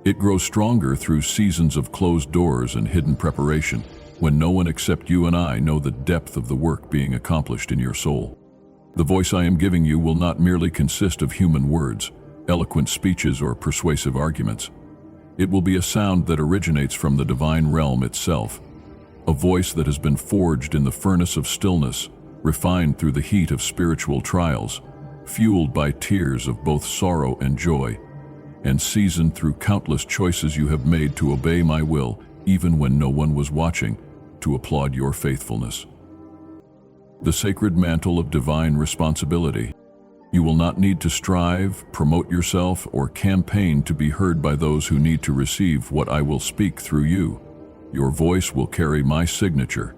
It grows stronger through seasons of closed doors and hidden preparation, when no one except you and I know the depth of the work being accomplished in your soul. The voice I am giving you will not merely consist of human words, eloquent speeches, or persuasive arguments. It will be a sound that originates from the divine realm itself, a voice that has been forged in the furnace of stillness, refined through the heat of spiritual trials, fueled by tears of both sorrow and joy, and seasoned through countless choices you have made to obey my will, even when no one was watching, to applaud your faithfulness. The sacred mantle of divine responsibility. You will not need to strive, promote yourself, or campaign to be heard by those who need to receive what I will speak through you. Your voice will carry my signature,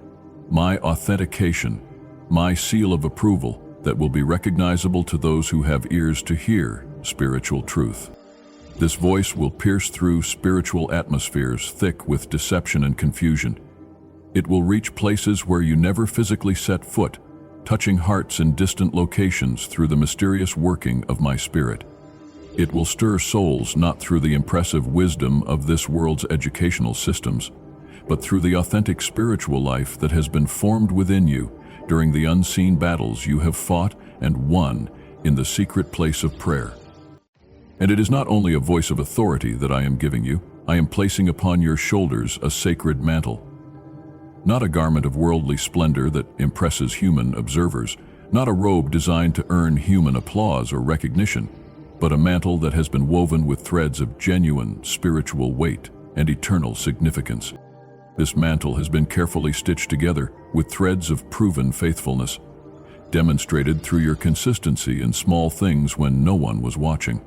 my authentication, my seal of approval that will be recognizable to those who have ears to hear spiritual truth. This voice will pierce through spiritual atmospheres thick with deception and confusion. It will reach places where you never physically set foot, touching hearts in distant locations through the mysterious working of my Spirit. It will stir souls not through the impressive wisdom of this world's educational systems, but through the authentic spiritual life that has been formed within you during the unseen battles you have fought and won in the secret place of prayer. And it is not only a voice of authority that I am giving you, I am placing upon your shoulders a sacred mantle. Not a garment of worldly splendor that impresses human observers, not a robe designed to earn human applause or recognition, but a mantle that has been woven with threads of genuine spiritual weight and eternal significance. This mantle has been carefully stitched together with threads of proven faithfulness, demonstrated through your consistency in small things when no one was watching.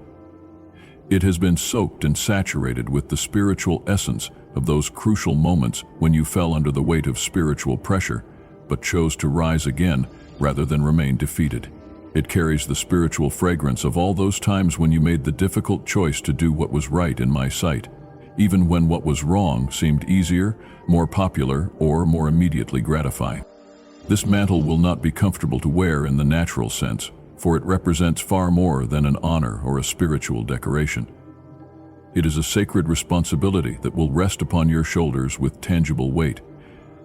It has been soaked and saturated with the spiritual essence of those crucial moments when you fell under the weight of spiritual pressure, but chose to rise again rather than remain defeated. It carries the spiritual fragrance of all those times when you made the difficult choice to do what was right in my sight, even when what was wrong seemed easier, more popular, or more immediately gratifying. This mantle will not be comfortable to wear in the natural sense, for it represents far more than an honor or a spiritual decoration. It is a sacred responsibility that will rest upon your shoulders with tangible weight.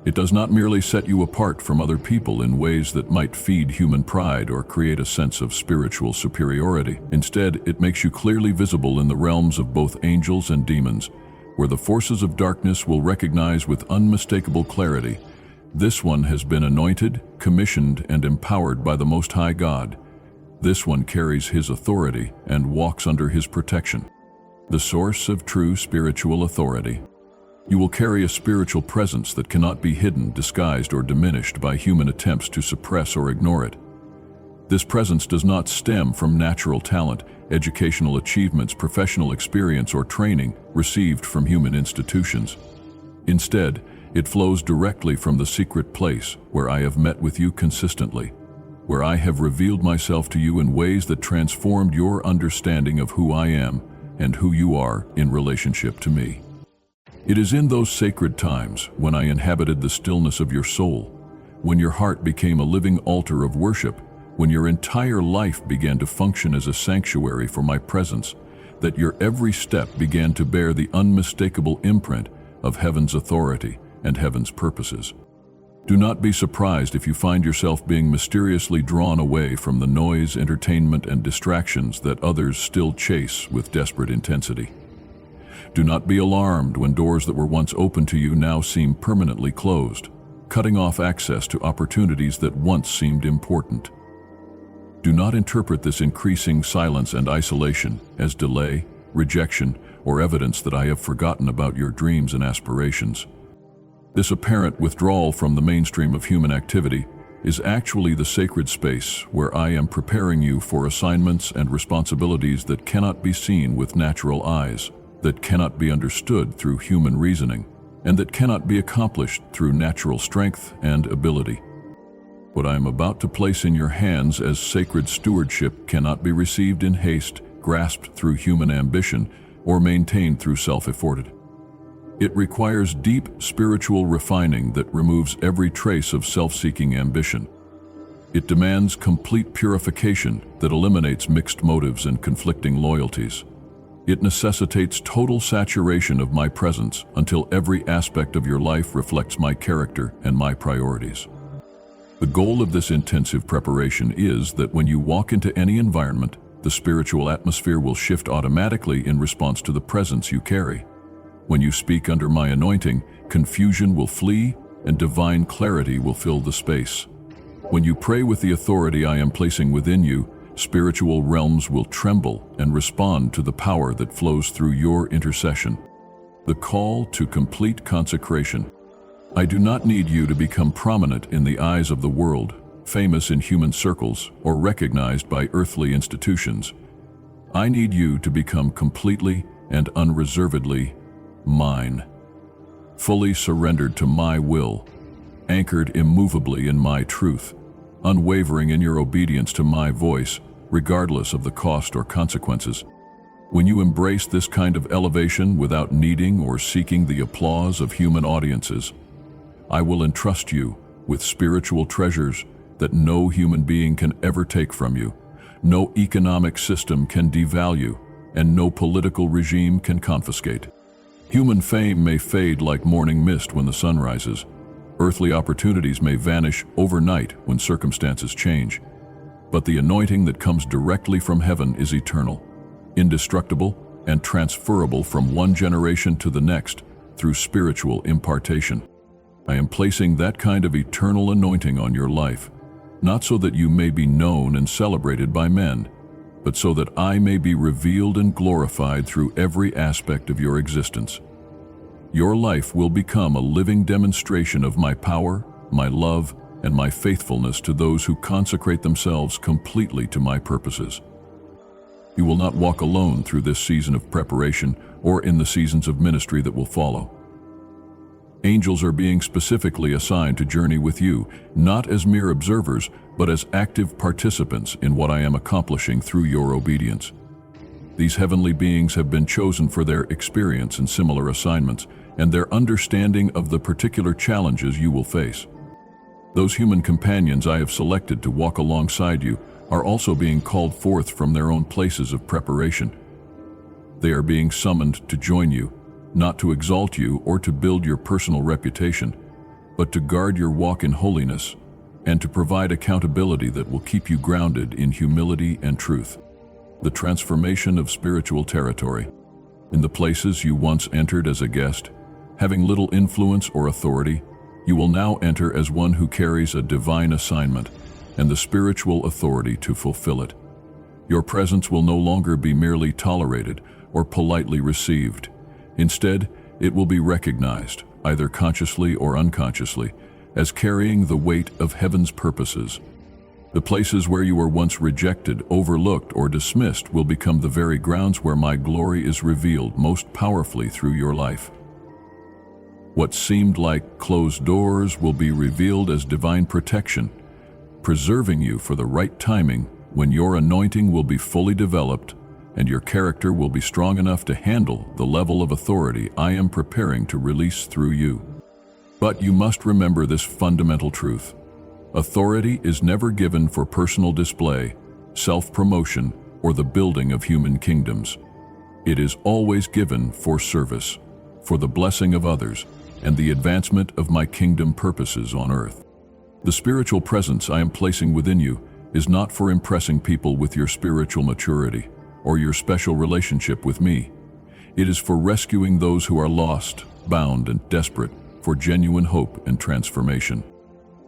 It does not merely set you apart from other people in ways that might feed human pride or create a sense of spiritual superiority. Instead, it makes you clearly visible in the realms of both angels and demons, where the forces of darkness will recognize with unmistakable clarity, this one has been anointed, commissioned, and empowered by the Most High God. This one carries His authority and walks under His protection. The source of true spiritual authority. You will carry a spiritual presence that cannot be hidden, disguised, or diminished by human attempts to suppress or ignore it. This presence does not stem from natural talent, educational achievements, professional experience, or training received from human institutions. Instead, it flows directly from the secret place where I have met with you consistently, where I have revealed myself to you in ways that transformed your understanding of who I am and who you are in relationship to me. It is in those sacred times when I inhabited the stillness of your soul, when your heart became a living altar of worship, when your entire life began to function as a sanctuary for my presence, that your every step began to bear the unmistakable imprint of heaven's authority and heaven's purposes. Do not be surprised if you find yourself being mysteriously drawn away from the noise, entertainment, and distractions that others still chase with desperate intensity. Do not be alarmed when doors that were once open to you now seem permanently closed, cutting off access to opportunities that once seemed important. Do not interpret this increasing silence and isolation as delay, rejection, or evidence that I have forgotten about your dreams and aspirations. This apparent withdrawal from the mainstream of human activity is actually the sacred space where I am preparing you for assignments and responsibilities that cannot be seen with natural eyes, that cannot be understood through human reasoning, and that cannot be accomplished through natural strength and ability. What I am about to place in your hands as sacred stewardship cannot be received in haste, grasped through human ambition, or maintained through self-effort. It requires deep spiritual refining that removes every trace of self-seeking ambition. It demands complete purification that eliminates mixed motives and conflicting loyalties. It necessitates total saturation of my presence until every aspect of your life reflects my character and my priorities. The goal of this intensive preparation is that when you walk into any environment, the spiritual atmosphere will shift automatically in response to the presence you carry. When you speak under my anointing, confusion will flee and divine clarity will fill the space. When you pray with the authority I am placing within you, spiritual realms will tremble and respond to the power that flows through your intercession. The call to complete consecration. I do not need you to become prominent in the eyes of the world, famous in human circles, or recognized by earthly institutions. I need you to become completely and unreservedly mine, fully surrendered to my will, anchored immovably in my truth, unwavering in your obedience to my voice, regardless of the cost or consequences. When you embrace this kind of elevation without needing or seeking the applause of human audiences, I will entrust you with spiritual treasures that no human being can ever take from you, no economic system can devalue, and no political regime can confiscate. Human fame may fade like morning mist when the sun rises. Earthly opportunities may vanish overnight when circumstances change. But the anointing that comes directly from heaven is eternal, indestructible, and transferable from one generation to the next through spiritual impartation. I am placing that kind of eternal anointing on your life, not so that you may be known and celebrated by men, but so that I may be revealed and glorified through every aspect of your existence. Your life will become a living demonstration of my power, my love, and my faithfulness to those who consecrate themselves completely to my purposes. You will not walk alone through this season of preparation or in the seasons of ministry that will follow. Angels are being specifically assigned to journey with you, not as mere observers, but as active participants in what I am accomplishing through your obedience. These heavenly beings have been chosen for their experience in similar assignments and their understanding of the particular challenges you will face. Those human companions I have selected to walk alongside you are also being called forth from their own places of preparation. They are being summoned to join you, not to exalt you or to build your personal reputation, but to guard your walk in holiness and to provide accountability that will keep you grounded in humility and truth. The transformation of spiritual territory. In the places you once entered as a guest, having little influence or authority, you will now enter as one who carries a divine assignment and the spiritual authority to fulfill it. Your presence will no longer be merely tolerated or politely received. Instead, it will be recognized, either consciously or unconsciously, as carrying the weight of heaven's purposes. The places where you were once rejected, overlooked, or dismissed will become the very grounds where my glory is revealed most powerfully through your life. What seemed like closed doors will be revealed as divine protection, preserving you for the right timing when your anointing will be fully developed and your character will be strong enough to handle the level of authority I am preparing to release through you. But you must remember this fundamental truth. Authority is never given for personal display, self-promotion, or the building of human kingdoms. It is always given for service, for the blessing of others, and the advancement of my kingdom purposes on earth. The spiritual presence I am placing within you is not for impressing people with your spiritual maturity or your special relationship with me. It is for rescuing those who are lost, bound, and desperate for genuine hope and transformation.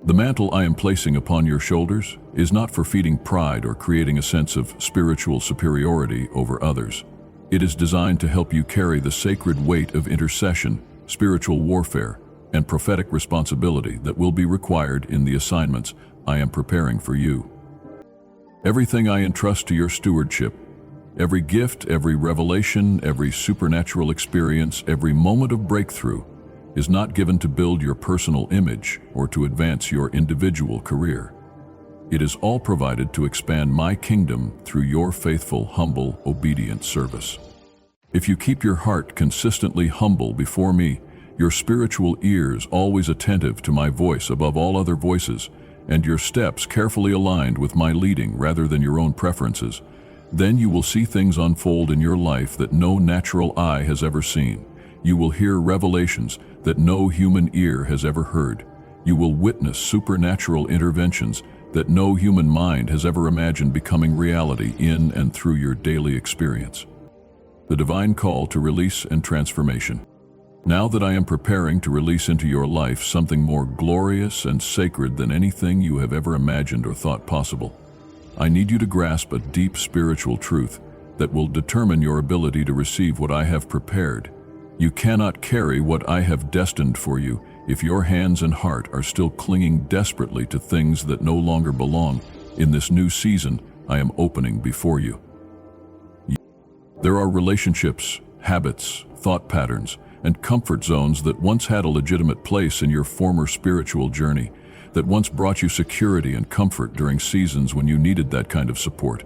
The mantle I am placing upon your shoulders is not for feeding pride or creating a sense of spiritual superiority over others. It is designed to help you carry the sacred weight of intercession, spiritual warfare, and prophetic responsibility that will be required in the assignments I am preparing for you. Everything I entrust to your stewardship, every gift, every revelation, every supernatural experience, every moment of breakthrough, is not given to build your personal image or to advance your individual career. It is all provided to expand my kingdom through your faithful, humble, obedient service. If you keep your heart consistently humble before me, your spiritual ears always attentive to my voice above all other voices, and your steps carefully aligned with my leading rather than your own preferences, then you will see things unfold in your life that no natural eye has ever seen. You will hear revelations that no human ear has ever heard. You will witness supernatural interventions that no human mind has ever imagined becoming reality in and through your daily experience. The divine call to release and transformation. Now that I am preparing to release into your life something more glorious and sacred than anything you have ever imagined or thought possible, I need you to grasp a deep spiritual truth that will determine your ability to receive what I have prepared. You cannot carry what I have destined for you if your hands and heart are still clinging desperately to things that no longer belong in this new season I am opening before you. There are relationships, habits, thought patterns, and comfort zones that once had a legitimate place in your former spiritual journey, that once brought you security and comfort during seasons when you needed that kind of support.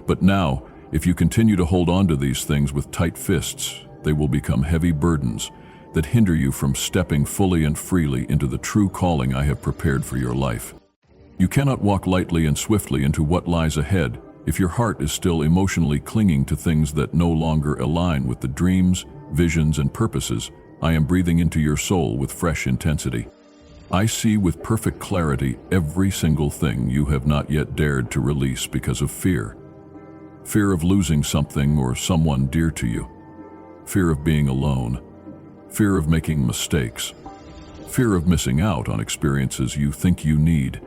But now, if you continue to hold on to these things with tight fists, they will become heavy burdens that hinder you from stepping fully and freely into the true calling I have prepared for your life. You cannot walk lightly and swiftly into what lies ahead if your heart is still emotionally clinging to things that no longer align with the dreams, visions, and purposes I am breathing into your soul with fresh intensity. I see with perfect clarity every single thing you have not yet dared to release because of fear. Fear of losing something or someone dear to you. Fear of being alone. Fear of making mistakes. Fear of missing out on experiences you think you need.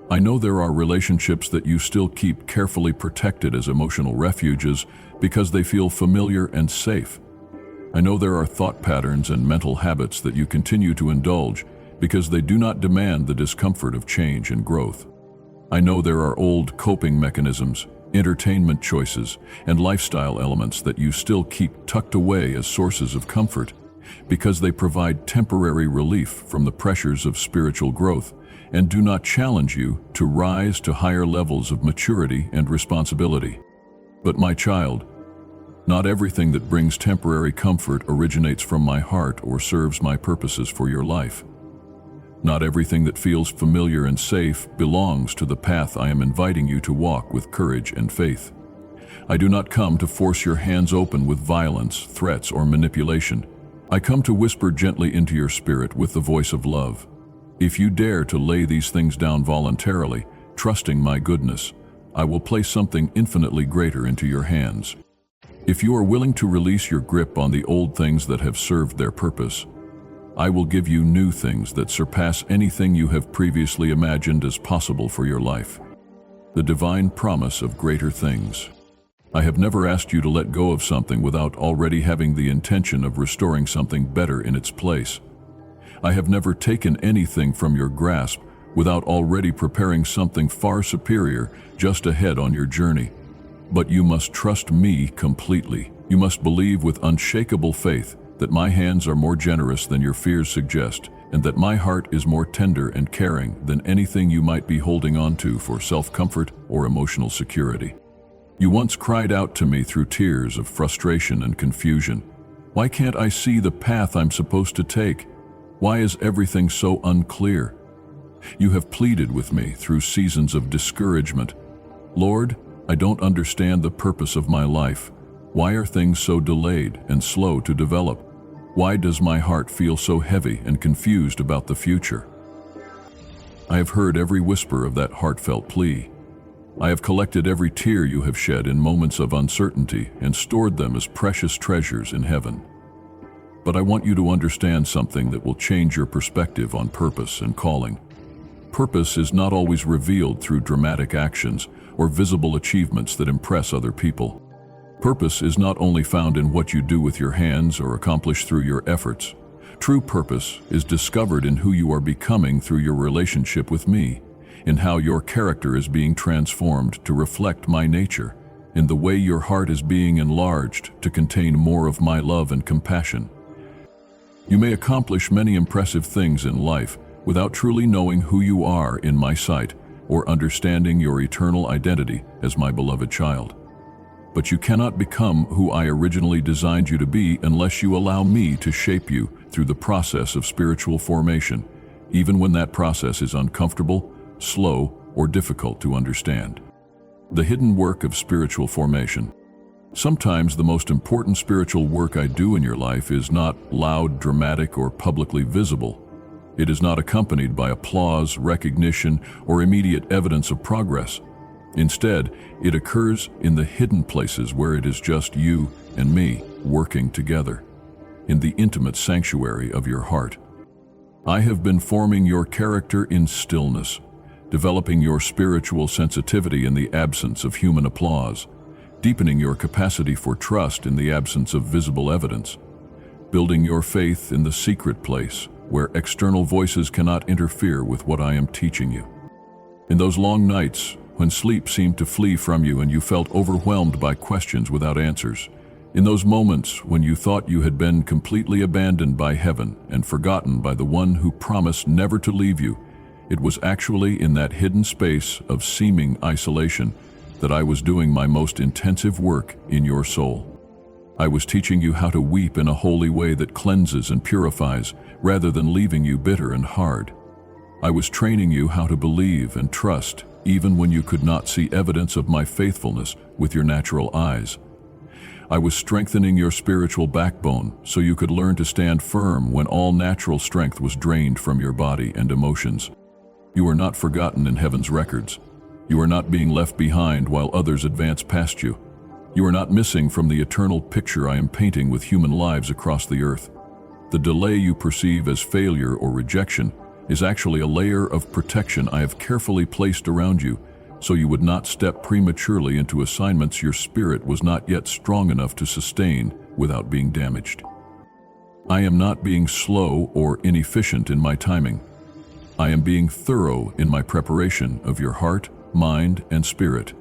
I know there are relationships that you still keep carefully protected as emotional refuges because they feel familiar and safe. I know there are thought patterns and mental habits that you continue to indulge because they do not demand the discomfort of change and growth. I know there are old coping mechanisms, entertainment choices, and lifestyle elements that you still keep tucked away as sources of comfort because they provide temporary relief from the pressures of spiritual growth and do not challenge you to rise to higher levels of maturity and responsibility. But my child, not everything that brings temporary comfort originates from my heart or serves my purposes for your life. Not everything that feels familiar and safe belongs to the path I am inviting you to walk with courage and faith. I do not come to force your hands open with violence, threats, or manipulation. I come to whisper gently into your spirit with the voice of love. If you dare to lay these things down voluntarily, trusting my goodness, I will place something infinitely greater into your hands. If you are willing to release your grip on the old things that have served their purpose, I will give you new things that surpass anything you have previously imagined as possible for your life. The divine promise of greater things. I have never asked you to let go of something without already having the intention of restoring something better in its place. I have never taken anything from your grasp without already preparing something far superior just ahead on your journey. But you must trust me completely. You must believe with unshakable faith that my hands are more generous than your fears suggest, and that my heart is more tender and caring than anything you might be holding on to for self-comfort or emotional security. You once cried out to me through tears of frustration and confusion. Why can't I see the path I'm supposed to take? Why is everything so unclear? You have pleaded with me through seasons of discouragement. Lord, I don't understand the purpose of my life. Why are things so delayed and slow to develop? Why does my heart feel so heavy and confused about the future? I have heard every whisper of that heartfelt plea. I have collected every tear you have shed in moments of uncertainty and stored them as precious treasures in heaven. But I want you to understand something that will change your perspective on purpose and calling. Purpose is not always revealed through dramatic actions or visible achievements that impress other people. Purpose is not only found in what you do with your hands or accomplish through your efforts. True purpose is discovered in who you are becoming through your relationship with me, in how your character is being transformed to reflect my nature, in the way your heart is being enlarged to contain more of my love and compassion. You may accomplish many impressive things in life without truly knowing who you are in my sight or understanding your eternal identity as my beloved child. But you cannot become who I originally designed you to be unless you allow me to shape you through the process of spiritual formation, even when that process is uncomfortable, slow, or difficult to understand. The hidden work of spiritual formation. Sometimes the most important spiritual work I do in your life is not loud, dramatic, or publicly visible. It is not accompanied by applause, recognition, or immediate evidence of progress. Instead, it occurs in the hidden places where it is just you and me working together, in the intimate sanctuary of your heart. I have been forming your character in stillness, developing your spiritual sensitivity in the absence of human applause, deepening your capacity for trust in the absence of visible evidence, building your faith in the secret place where external voices cannot interfere with what I am teaching you. In those long nights, when sleep seemed to flee from you and you felt overwhelmed by questions without answers, in those moments when you thought you had been completely abandoned by heaven and forgotten by the one who promised never to leave you, it was actually in that hidden space of seeming isolation that I was doing my most intensive work in your soul. I was teaching you how to weep in a holy way that cleanses and purifies, rather than leaving you bitter and hard. I was training you how to believe and trust, even when you could not see evidence of my faithfulness with your natural eyes. I was strengthening your spiritual backbone so you could learn to stand firm when all natural strength was drained from your body and emotions. You are not forgotten in heaven's records. You are not being left behind while others advance past you. You are not missing from the eternal picture I am painting with human lives across the earth. The delay you perceive as failure or rejection is actually a layer of protection I have carefully placed around you so you would not step prematurely into assignments your spirit was not yet strong enough to sustain without being damaged. I am not being slow or inefficient in my timing. I am being thorough in my preparation of your heart, mind, and spirit.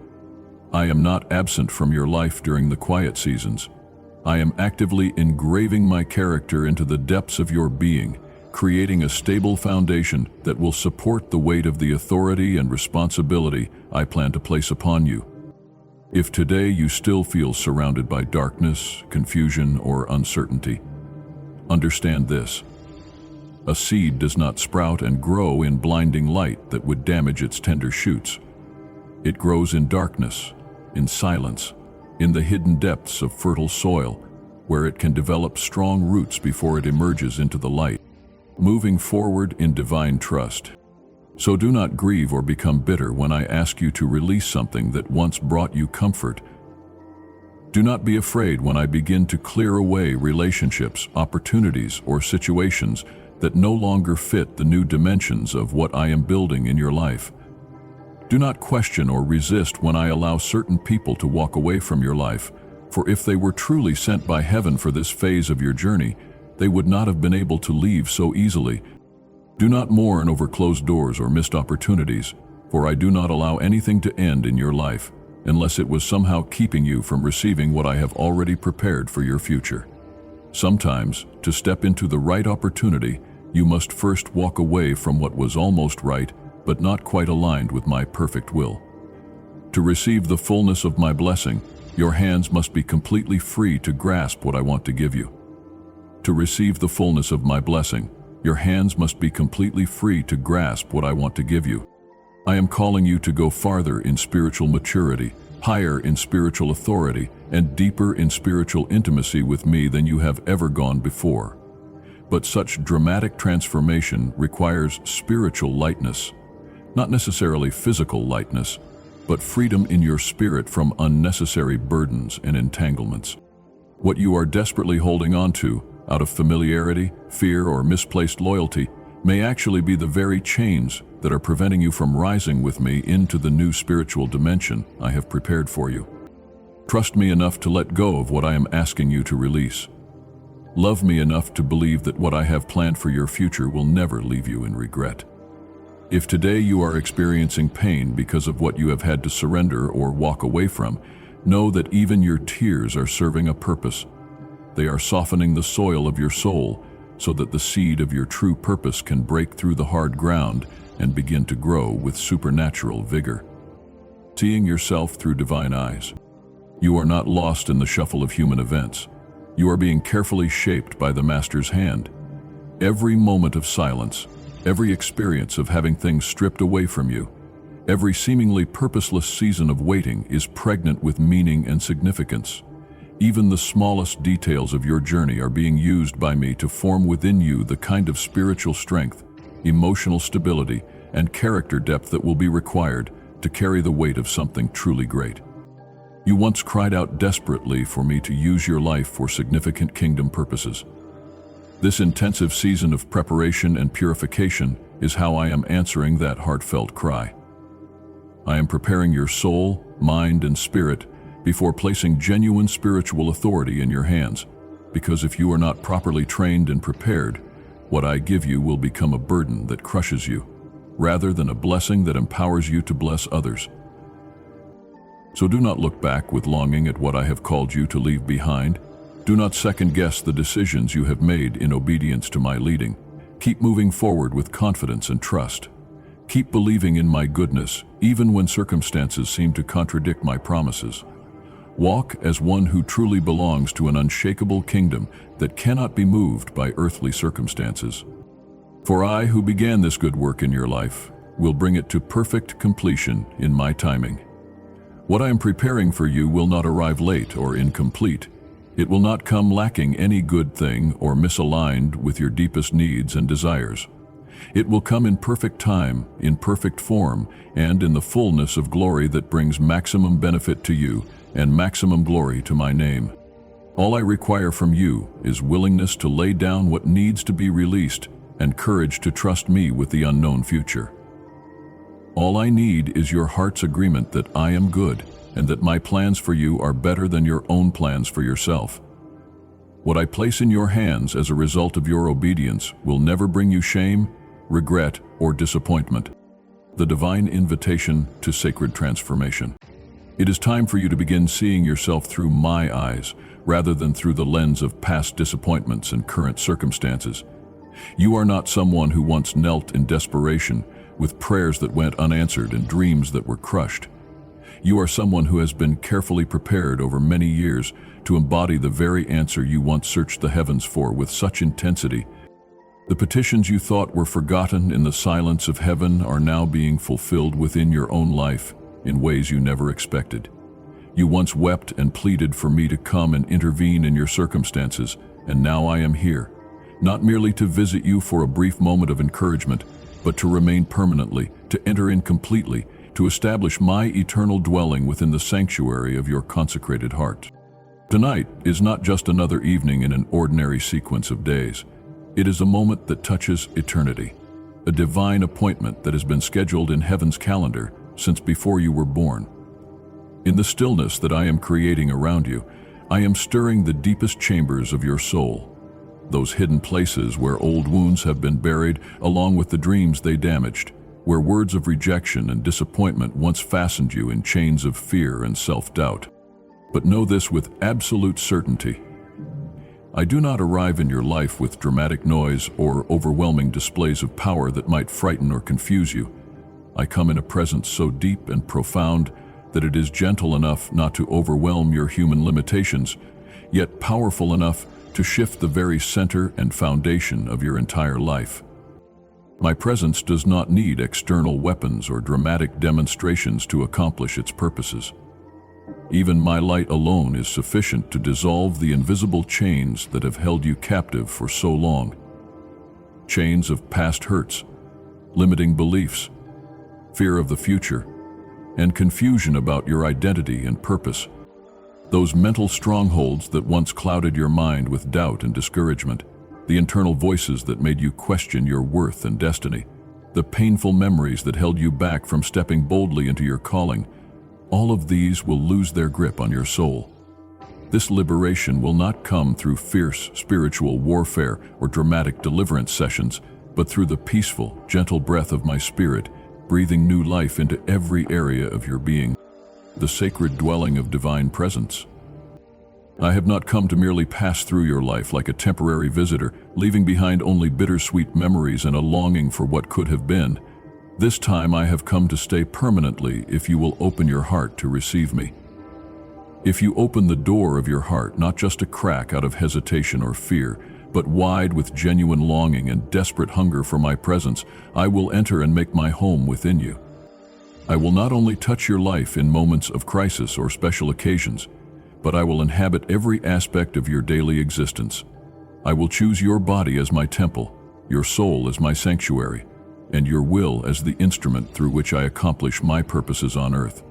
I am not absent from your life during the quiet seasons. I am actively engraving my character into the depths of your being, creating a stable foundation that will support the weight of the authority and responsibility I plan to place upon you. If today you still feel surrounded by darkness, confusion, or uncertainty, understand this. A seed does not sprout and grow in blinding light that would damage its tender shoots. It grows in darkness, in silence, in the hidden depths of fertile soil, where it can develop strong roots before it emerges into the light, moving forward in divine trust. So do not grieve or become bitter when I ask you to release something that once brought you comfort. Do not be afraid when I begin to clear away relationships, opportunities, or situations that no longer fit the new dimensions of what I am building in your life. Do not question or resist when I allow certain people to walk away from your life, for if they were truly sent by heaven for this phase of your journey, they would not have been able to leave so easily. Do not mourn over closed doors or missed opportunities, for I do not allow anything to end in your life, unless it was somehow keeping you from receiving what I have already prepared for your future. Sometimes, to step into the right opportunity, you must first walk away from what was almost right, but not quite aligned with my perfect will. To receive the fullness of my blessing, your hands must be completely free to grasp what I want to give you. To receive the fullness of my blessing, your hands must be completely free to grasp what I want to give you. I am calling you to go farther in spiritual maturity, higher in spiritual authority, and deeper in spiritual intimacy with me than you have ever gone before. But such dramatic transformation requires spiritual lightness, not necessarily physical lightness, but freedom in your spirit from unnecessary burdens and entanglements. What you are desperately holding on to, out of familiarity, fear, or misplaced loyalty, may actually be the very chains that are preventing you from rising with me into the new spiritual dimension I have prepared for you. Trust me enough to let go of what I am asking you to release. Love me enough to believe that what I have planned for your future will never leave you in regret. If today you are experiencing pain because of what you have had to surrender or walk away from, know that even your tears are serving a purpose. They are softening the soil of your soul so that the seed of your true purpose can break through the hard ground and begin to grow with supernatural vigor. Seeing yourself through divine eyes. You are not lost in the shuffle of human events. You are being carefully shaped by the Master's hand. Every moment of silence, every experience of having things stripped away from you, every seemingly purposeless season of waiting is pregnant with meaning and significance. Even the smallest details of your journey are being used by me to form within you the kind of spiritual strength, emotional stability, and character depth that will be required to carry the weight of something truly great. You once cried out desperately for me to use your life for significant kingdom purposes. This intensive season of preparation and purification is how I am answering that heartfelt cry. I am preparing your soul, mind, and spirit before placing genuine spiritual authority in your hands, because if you are not properly trained and prepared, what I give you will become a burden that crushes you, rather than a blessing that empowers you to bless others. So do not look back with longing at what I have called you to leave behind. Do not second-guess the decisions you have made in obedience to my leading. Keep moving forward with confidence and trust. Keep believing in my goodness, even when circumstances seem to contradict my promises. Walk as one who truly belongs to an unshakable kingdom that cannot be moved by earthly circumstances. For I, who began this good work in your life, will bring it to perfect completion in my timing. What I am preparing for you will not arrive late or incomplete. It will not come lacking any good thing or misaligned with your deepest needs and desires. It will come in perfect time, in perfect form, and in the fullness of glory that brings maximum benefit to you and maximum glory to my name. All I require from you is willingness to lay down what needs to be released and courage to trust me with the unknown future. All I need is your heart's agreement that I am good and that my plans for you are better than your own plans for yourself. What I place in your hands as a result of your obedience will never bring you shame, regret, or disappointment. The divine invitation to sacred transformation. It is time for you to begin seeing yourself through my eyes, rather than through the lens of past disappointments and current circumstances. You are not someone who once knelt in desperation, with prayers that went unanswered and dreams that were crushed. You are someone who has been carefully prepared over many years to embody the very answer you once searched the heavens for with such intensity. The petitions you thought were forgotten in the silence of heaven are now being fulfilled within your own life in ways you never expected. You once wept and pleaded for me to come and intervene in your circumstances, and now I am here, not merely to visit you for a brief moment of encouragement, but to remain permanently, to enter in completely, to establish my eternal dwelling within the sanctuary of your consecrated heart. Tonight is not just another evening in an ordinary sequence of days. It is a moment that touches eternity, a divine appointment that has been scheduled in heaven's calendar since before you were born. In the stillness that I am creating around you, I am stirring the deepest chambers of your soul, those hidden places where old wounds have been buried along with the dreams they damaged, where words of rejection and disappointment once fastened you in chains of fear and self-doubt. But know this with absolute certainty. I do not arrive in your life with dramatic noise or overwhelming displays of power that might frighten or confuse you. I come in a presence so deep and profound that it is gentle enough not to overwhelm your human limitations, yet powerful enough to shift the very center and foundation of your entire life. My presence does not need external weapons or dramatic demonstrations to accomplish its purposes. Even my light alone is sufficient to dissolve the invisible chains that have held you captive for so long. Chains of past hurts, limiting beliefs, fear of the future, and confusion about your identity and purpose. Those mental strongholds that once clouded your mind with doubt and discouragement, the internal voices that made you question your worth and destiny, the painful memories that held you back from stepping boldly into your calling, all of these will lose their grip on your soul. This liberation will not come through fierce spiritual warfare or dramatic deliverance sessions, but through the peaceful, gentle breath of my spirit, breathing new life into every area of your being, the sacred dwelling of divine presence. I have not come to merely pass through your life like a temporary visitor, leaving behind only bittersweet memories and a longing for what could have been. This time I have come to stay permanently if you will open your heart to receive me. If you open the door of your heart, not just a crack out of hesitation or fear, but wide with genuine longing and desperate hunger for my presence, I will enter and make my home within you. I will not only touch your life in moments of crisis or special occasions, but I will inhabit every aspect of your daily existence. I will choose your body as my temple, your soul as my sanctuary, and your will as the instrument through which I accomplish my purposes on earth.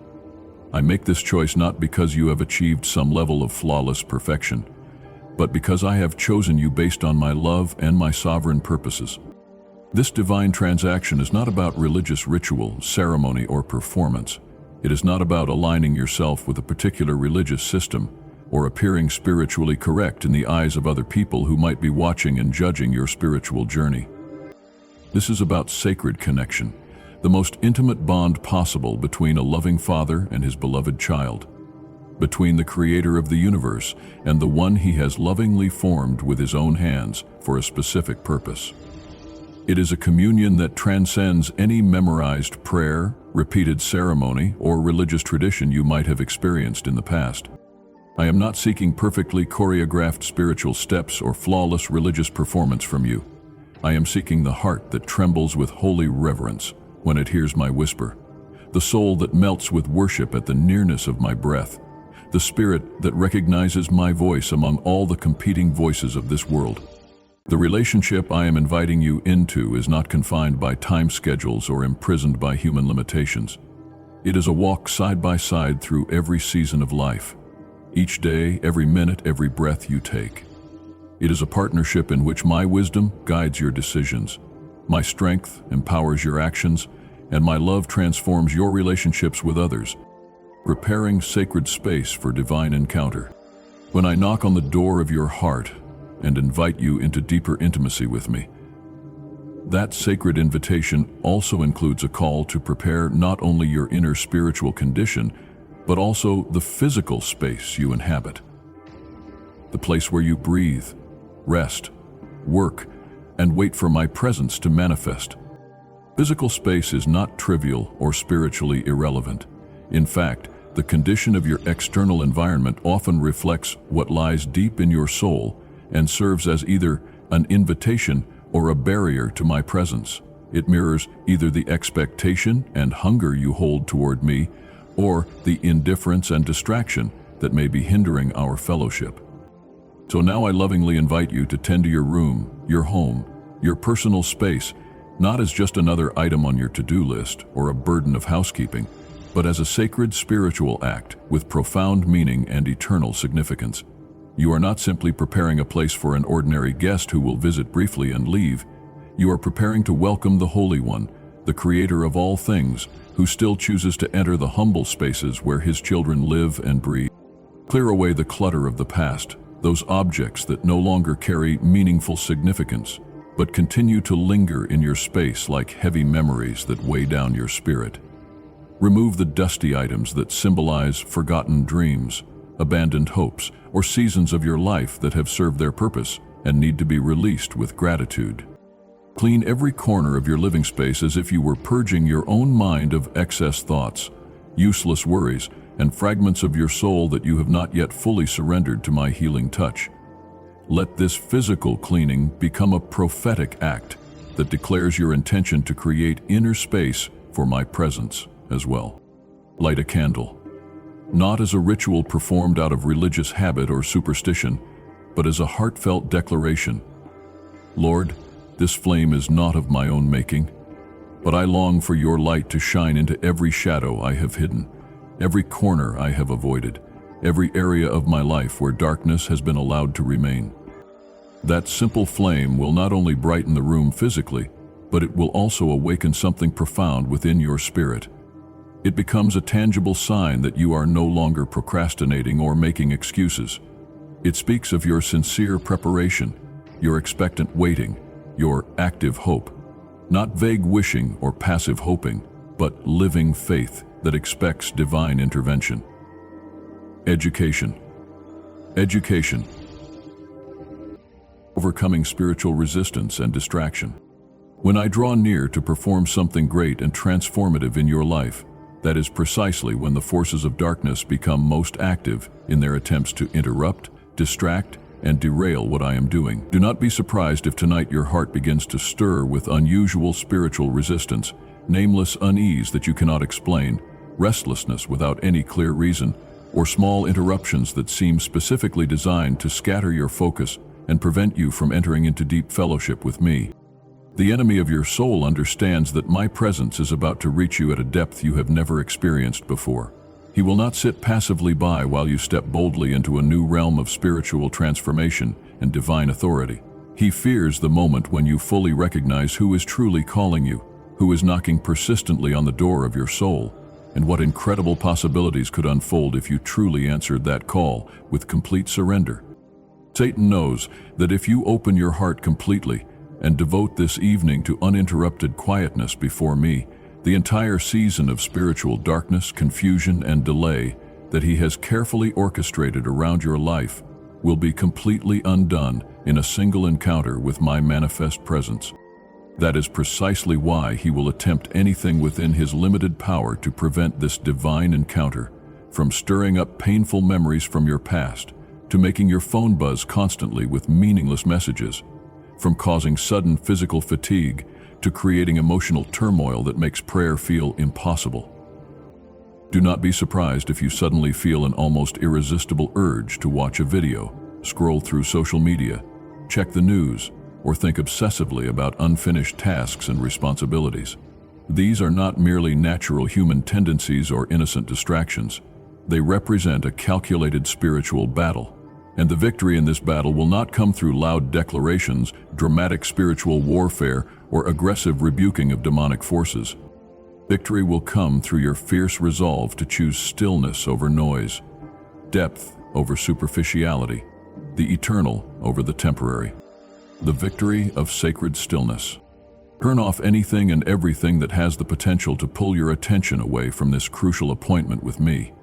I make this choice not because you have achieved some level of flawless perfection, but because I have chosen you based on my love and my sovereign purposes. This divine transaction is not about religious ritual, ceremony, or performance. It is not about aligning yourself with a particular religious system or appearing spiritually correct in the eyes of other people who might be watching and judging your spiritual journey. This is about sacred connection, the most intimate bond possible between a loving father and his beloved child, between the creator of the universe and the one he has lovingly formed with his own hands for a specific purpose. It is a communion that transcends any memorized prayer, repeated ceremony, or religious tradition you might have experienced in the past. I am not seeking perfectly choreographed spiritual steps or flawless religious performance from you. I am seeking the heart that trembles with holy reverence when it hears my whisper, the soul that melts with worship at the nearness of my breath, the spirit that recognizes my voice among all the competing voices of this world. The relationship I am inviting you into is not confined by time schedules or imprisoned by human limitations. It is a walk side by side through every season of life, each day, every minute, every breath you take. It is a partnership in which my wisdom guides your decisions, my strength empowers your actions, and my love transforms your relationships with others, preparing sacred space for divine encounter. When I knock on the door of your heart and invite you into deeper intimacy with me, that sacred invitation also includes a call to prepare not only your inner spiritual condition, but also the physical space you inhabit, the place where you breathe, rest, work, and wait for my presence to manifest. Physical space is not trivial or spiritually irrelevant. In fact, The condition of your external environment often reflects what lies deep in your soul and serves as either an invitation or a barrier to my presence. It mirrors either the expectation and hunger you hold toward me, or the indifference and distraction that may be hindering our fellowship. So now I lovingly invite you to tend to your room, your home, your personal space, not as just another item on your to-do list or a burden of housekeeping, but as a sacred spiritual act with profound meaning and eternal significance. You are not simply preparing a place for an ordinary guest who will visit briefly and leave. You are preparing to welcome the Holy One, the Creator of all things, who still chooses to enter the humble spaces where His children live and breathe. Clear away the clutter of the past, those objects that no longer carry meaningful significance, but continue to linger in your space like heavy memories that weigh down your spirit. Remove the dusty items that symbolize forgotten dreams, abandoned hopes, or seasons of your life that have served their purpose and need to be released with gratitude. Clean every corner of your living space as if you were purging your own mind of excess thoughts, useless worries, and fragments of your soul that you have not yet fully surrendered to my healing touch. Let this physical cleaning become a prophetic act that declares your intention to create inner space for my presence as well. Light a candle, not as a ritual performed out of religious habit or superstition, but as a heartfelt declaration. Lord, this flame is not of my own making, but I long for your light to shine into every shadow I have hidden, every corner I have avoided, every area of my life where darkness has been allowed to remain. That simple flame will not only brighten the room physically, but it will also awaken something profound within your spirit. It becomes a tangible sign that you are no longer procrastinating or making excuses. It speaks of your sincere preparation, your expectant waiting, your active hope, not vague wishing or passive hoping, but living faith that expects divine intervention. Education. Education. Overcoming spiritual resistance and distraction. When I draw near to perform something great and transformative in your life, that is precisely when the forces of darkness become most active in their attempts to interrupt, distract, and derail what I am doing. Do not be surprised if tonight your heart begins to stir with unusual spiritual resistance, nameless unease that you cannot explain, restlessness without any clear reason, or small interruptions that seem specifically designed to scatter your focus and prevent you from entering into deep fellowship with me. The enemy of your soul understands that my presence is about to reach you at a depth you have never experienced before. He will not sit passively by while you step boldly into a new realm of spiritual transformation and divine authority. He fears the moment when you fully recognize who is truly calling you, who is knocking persistently on the door of your soul, and what incredible possibilities could unfold if you truly answered that call with complete surrender. Satan knows that if you open your heart completely and devote this evening to uninterrupted quietness before me, the entire season of spiritual darkness, confusion, and delay that he has carefully orchestrated around your life will be completely undone in a single encounter with my manifest presence. That is precisely why he will attempt anything within his limited power to prevent this divine encounter, from stirring up painful memories from your past, to making your phone buzz constantly with meaningless messages, from causing sudden physical fatigue to creating emotional turmoil that makes prayer feel impossible. Do not be surprised if you suddenly feel an almost irresistible urge to watch a video, scroll through social media, check the news, or think obsessively about unfinished tasks and responsibilities. These are not merely natural human tendencies or innocent distractions. They represent a calculated spiritual battle. And the victory in this battle will not come through loud declarations, dramatic spiritual warfare, or aggressive rebuking of demonic forces. Victory will come through your fierce resolve to choose stillness over noise, depth over superficiality, the eternal over the temporary. The victory of sacred stillness. Turn off anything and everything that has the potential to pull your attention away from this crucial appointment with me.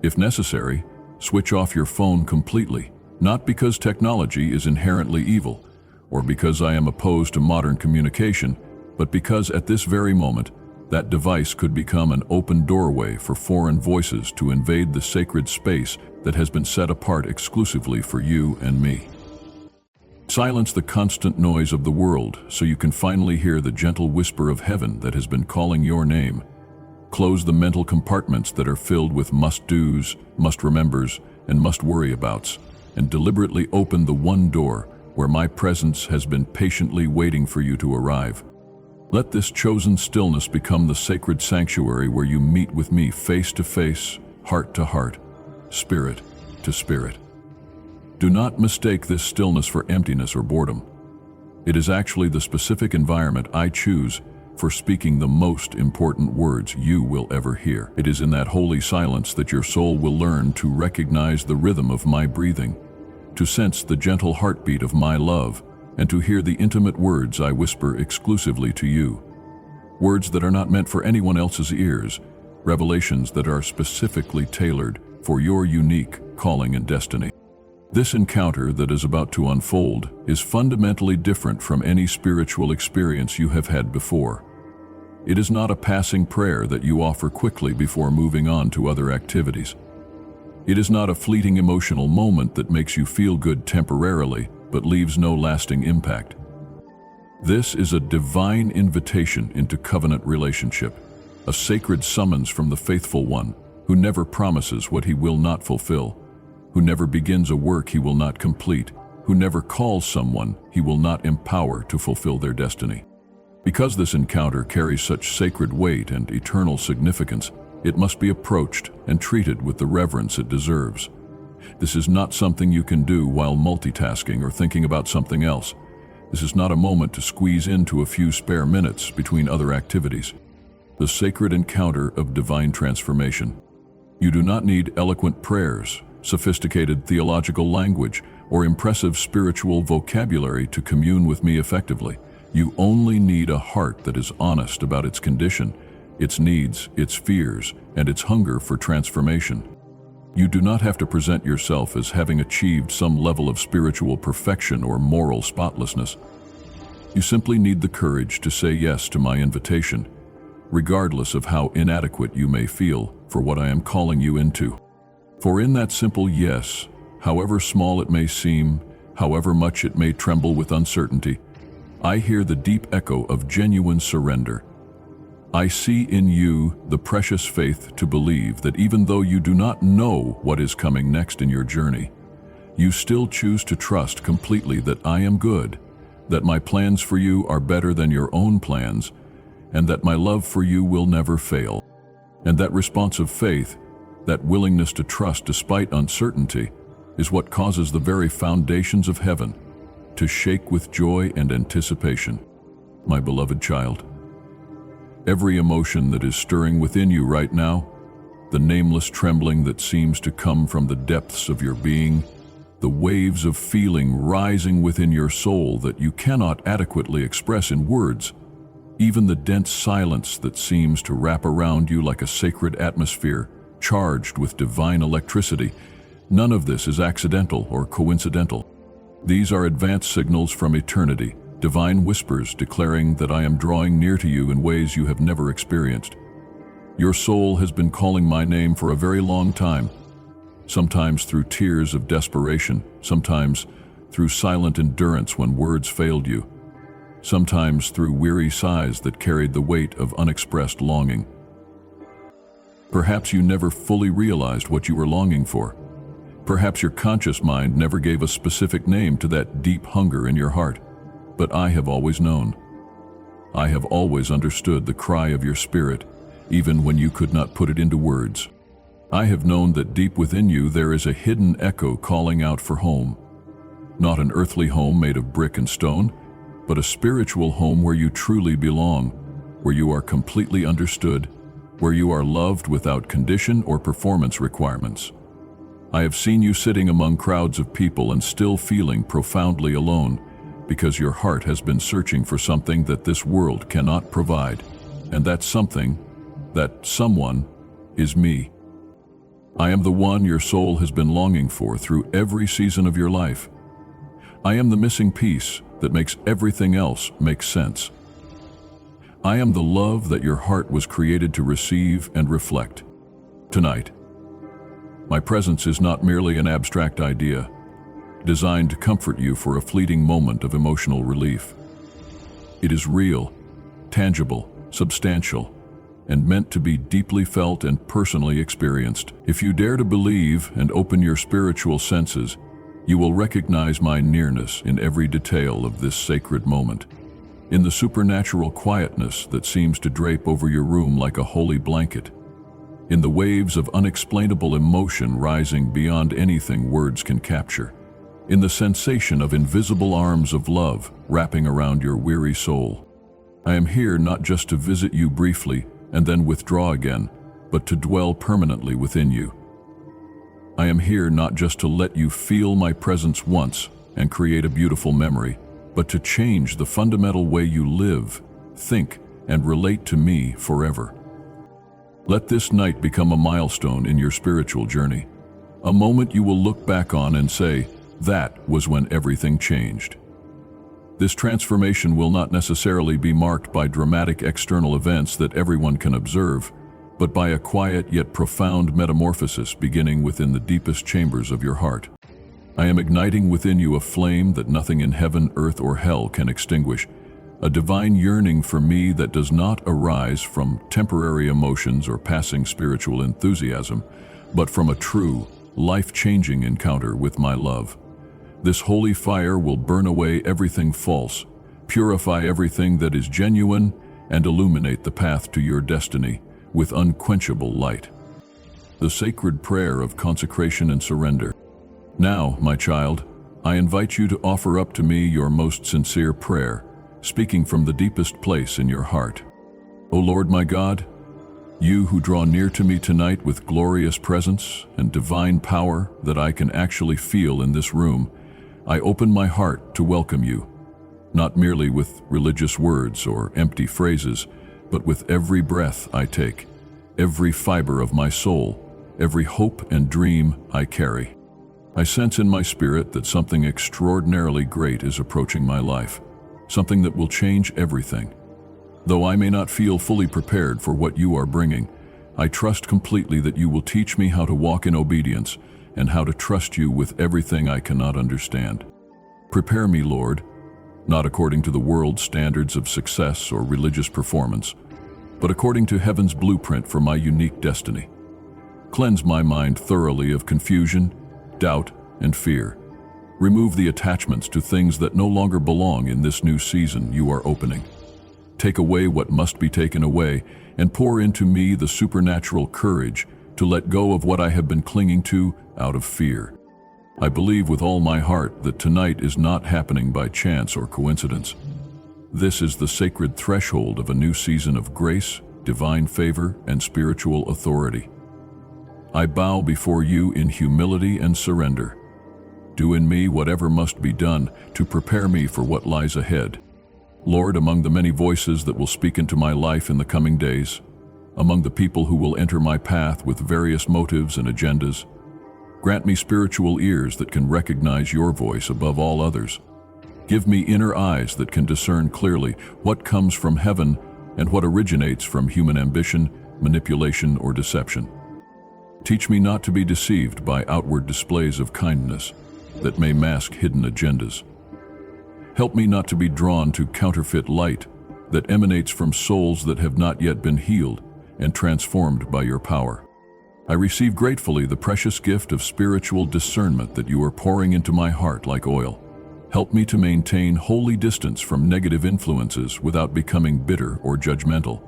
If necessary, switch off your phone completely. Not because technology is inherently evil, or because I am opposed to modern communication, but because at this very moment, That device could become an open doorway for foreign voices to invade the sacred space that has been set apart exclusively for you and me. Silence the constant noise of the world so you can finally hear the gentle whisper of heaven that has been calling your name. Close the mental compartments that are filled with must-dos, must-remembers, and must-worry-abouts, and deliberately open the one door where my presence has been patiently waiting for you to arrive. Let this chosen stillness become the sacred sanctuary where you meet with me face to face, heart to heart, spirit to spirit. Do not mistake this stillness for emptiness or boredom. It is actually the specific environment I choose for speaking the most important words you will ever hear. It is in that holy silence that your soul will learn to recognize the rhythm of my breathing, to sense the gentle heartbeat of my love, and to hear the intimate words I whisper exclusively to you. Words that are not meant for anyone else's ears, revelations that are specifically tailored for your unique calling and destiny. This encounter that is about to unfold is fundamentally different from any spiritual experience you have had before. It is not a passing prayer that you offer quickly before moving on to other activities. It is not a fleeting emotional moment that makes you feel good temporarily but leaves no lasting impact. This is a divine invitation into covenant relationship, a sacred summons from the faithful one who never promises what he will not fulfill, who never begins a work he will not complete, who never calls someone he will not empower to fulfill their destiny. Because this encounter carries such sacred weight and eternal significance, it must be approached and treated with the reverence it deserves. This is not something you can do while multitasking or thinking about something else. This is not a moment to squeeze into a few spare minutes between other activities. The sacred encounter of divine transformation. You do not need eloquent prayers, sophisticated theological language, or impressive spiritual vocabulary to commune with me effectively. You only need a heart that is honest about its condition, its needs, its fears, and its hunger for transformation. You do not have to present yourself as having achieved some level of spiritual perfection or moral spotlessness. You simply need the courage to say yes to my invitation, regardless of how inadequate you may feel for what I am calling you into. For in that simple yes, however small it may seem, however much it may tremble with uncertainty, I hear the deep echo of genuine surrender. I see in you the precious faith to believe that even though you do not know what is coming next in your journey, you still choose to trust completely that I am good, that my plans for you are better than your own plans, and that my love for you will never fail. And that responsive faith, that willingness to trust despite uncertainty, is what causes the very foundations of heaven to shake with joy and anticipation. My beloved child, every emotion that is stirring within you right now, the nameless trembling that seems to come from the depths of your being, the waves of feeling rising within your soul that you cannot adequately express in words, even the dense silence that seems to wrap around you like a sacred atmosphere charged with divine electricity, none of this is accidental or coincidental. These are advanced signals from eternity, divine whispers declaring that I am drawing near to you in ways you have never experienced. Your soul has been calling my name for a very long time, sometimes through tears of desperation, sometimes through silent endurance when words failed you, sometimes through weary sighs that carried the weight of unexpressed longing. Perhaps you never fully realized what you were longing for. Perhaps your conscious mind never gave a specific name to that deep hunger in your heart. But I have always known. I have always understood the cry of your spirit, even when you could not put it into words. I have known that deep within you there is a hidden echo calling out for home. Not an earthly home made of brick and stone, but a spiritual home where you truly belong, where you are completely understood, where you are loved without condition or performance requirements. I have seen you sitting among crowds of people and still feeling profoundly alone, because your heart has been searching for something that this world cannot provide, and that something, that someone, is me. I am the one your soul has been longing for through every season of your life. I am the missing piece that makes everything else make sense. I am the love that your heart was created to receive and reflect. Tonight, my presence is not merely an abstract idea, designed to comfort you for a fleeting moment of emotional relief. It is real, tangible, substantial, and meant to be deeply felt and personally experienced. If you dare to believe and open your spiritual senses, you will recognize my nearness in every detail of this sacred moment. In the supernatural quietness that seems to drape over your room like a holy blanket. In the waves of unexplainable emotion rising beyond anything words can capture. In the sensation of invisible arms of love wrapping around your weary soul. I am here not just to visit you briefly and then withdraw again, but to dwell permanently within you. I am here not just to let you feel my presence once and create a beautiful memory, but to change the fundamental way you live, think, and relate to me forever. Let this night become a milestone in your spiritual journey, a moment you will look back on and say, that was when everything changed. This transformation will not necessarily be marked by dramatic external events that everyone can observe, but by a quiet yet profound metamorphosis beginning within the deepest chambers of your heart. I am igniting within you a flame that nothing in heaven, earth, or hell can extinguish, a divine yearning for me that does not arise from temporary emotions or passing spiritual enthusiasm, but from a true, life-changing encounter with my love. This holy fire will burn away everything false, purify everything that is genuine, and illuminate the path to your destiny with unquenchable light. The sacred prayer of consecration and surrender. Now, my child, I invite you to offer up to me your most sincere prayer, speaking from the deepest place in your heart. O Lord my God, you who draw near to me tonight with glorious presence and divine power that I can actually feel in this room, I open my heart to welcome you, not merely with religious words or empty phrases, but with every breath I take, every fiber of my soul, every hope and dream I carry. I sense in my spirit that something extraordinarily great is approaching my life, something that will change everything. Though I may not feel fully prepared for what you are bringing, I trust completely that you will teach me how to walk in obedience and how to trust you with everything I cannot understand. Prepare me, Lord, not according to the world's standards of success or religious performance, but according to heaven's blueprint for my unique destiny. Cleanse my mind thoroughly of confusion, doubt, and fear. Remove the attachments to things that no longer belong in this new season you are opening. Take away what must be taken away, and pour into me the supernatural courage to let go of what I have been clinging to out of fear. I believe with all my heart that tonight is not happening by chance or coincidence. This is the sacred threshold of a new season of grace, divine favor, and spiritual authority. I bow before you in humility and surrender. Do in me whatever must be done to prepare me for what lies ahead. Lord, among the many voices that will speak into my life in the coming days, among the people who will enter my path with various motives and agendas, grant me spiritual ears that can recognize your voice above all others. Give me inner eyes that can discern clearly what comes from heaven and what originates from human ambition, manipulation, or deception. Teach me not to be deceived by outward displays of kindness that may mask hidden agendas. Help me not to be drawn to counterfeit light that emanates from souls that have not yet been healed and transformed by your power. I receive gratefully the precious gift of spiritual discernment that you are pouring into my heart like oil. Help me to maintain holy distance from negative influences without becoming bitter or judgmental.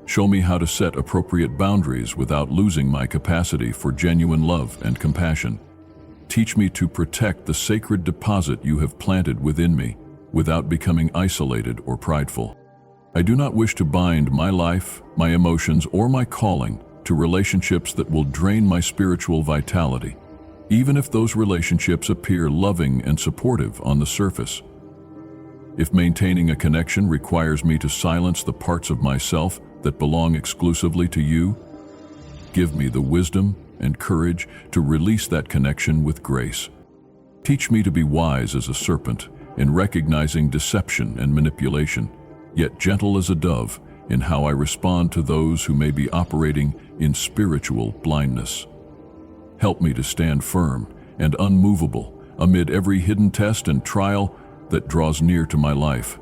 Show me how to set appropriate boundaries without losing my capacity for genuine love and compassion. Teach me to protect the sacred deposit you have planted within me without becoming isolated or prideful. I do not wish to bind my life, my emotions, or my calling to relationships that will drain my spiritual vitality, even if those relationships appear loving and supportive on the surface. If maintaining a connection requires me to silence the parts of myself that belong exclusively to you, give me the wisdom and courage to release that connection with grace. Teach me to be wise as a serpent in recognizing deception and manipulation, yet gentle as a dove in how I respond to those who may be operating in spiritual blindness. Help me to stand firm and unmovable amid every hidden test and trial that draws near to my life.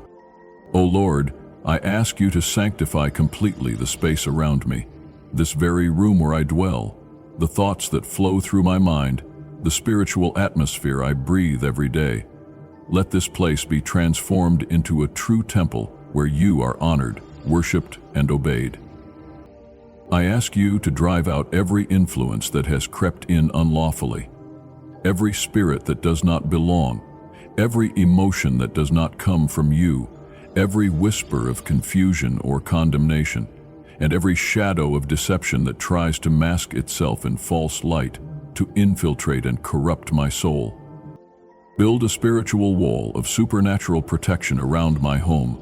O Lord, I ask you to sanctify completely the space around me, this very room where I dwell, the thoughts that flow through my mind, the spiritual atmosphere I breathe every day. Let this place be transformed into a true temple where you are honored, worshipped, and obeyed. I ask you to drive out every influence that has crept in unlawfully, every spirit that does not belong, every emotion that does not come from you, every whisper of confusion or condemnation, and every shadow of deception that tries to mask itself in false light to infiltrate and corrupt my soul. Build a spiritual wall of supernatural protection around my home,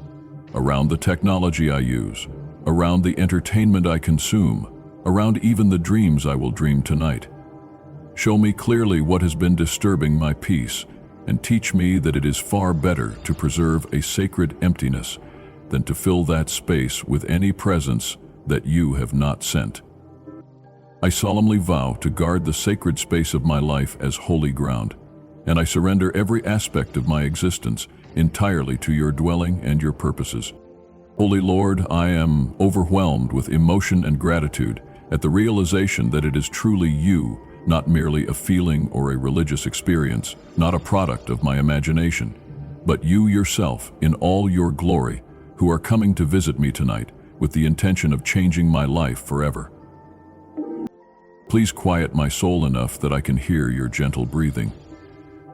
around the technology I use, around the entertainment I consume, around even the dreams I will dream tonight. Show me clearly what has been disturbing my peace, and teach me that it is far better to preserve a sacred emptiness than to fill that space with any presence that you have not sent. I solemnly vow to guard the sacred space of my life as holy ground, and I surrender every aspect of my existence entirely to your dwelling and your purposes. Holy Lord, I am overwhelmed with emotion and gratitude at the realization that it is truly you, not merely a feeling or a religious experience, not a product of my imagination, but you yourself in all your glory, who are coming to visit me tonight with the intention of changing my life forever. Please quiet my soul enough that I can hear your gentle breathing.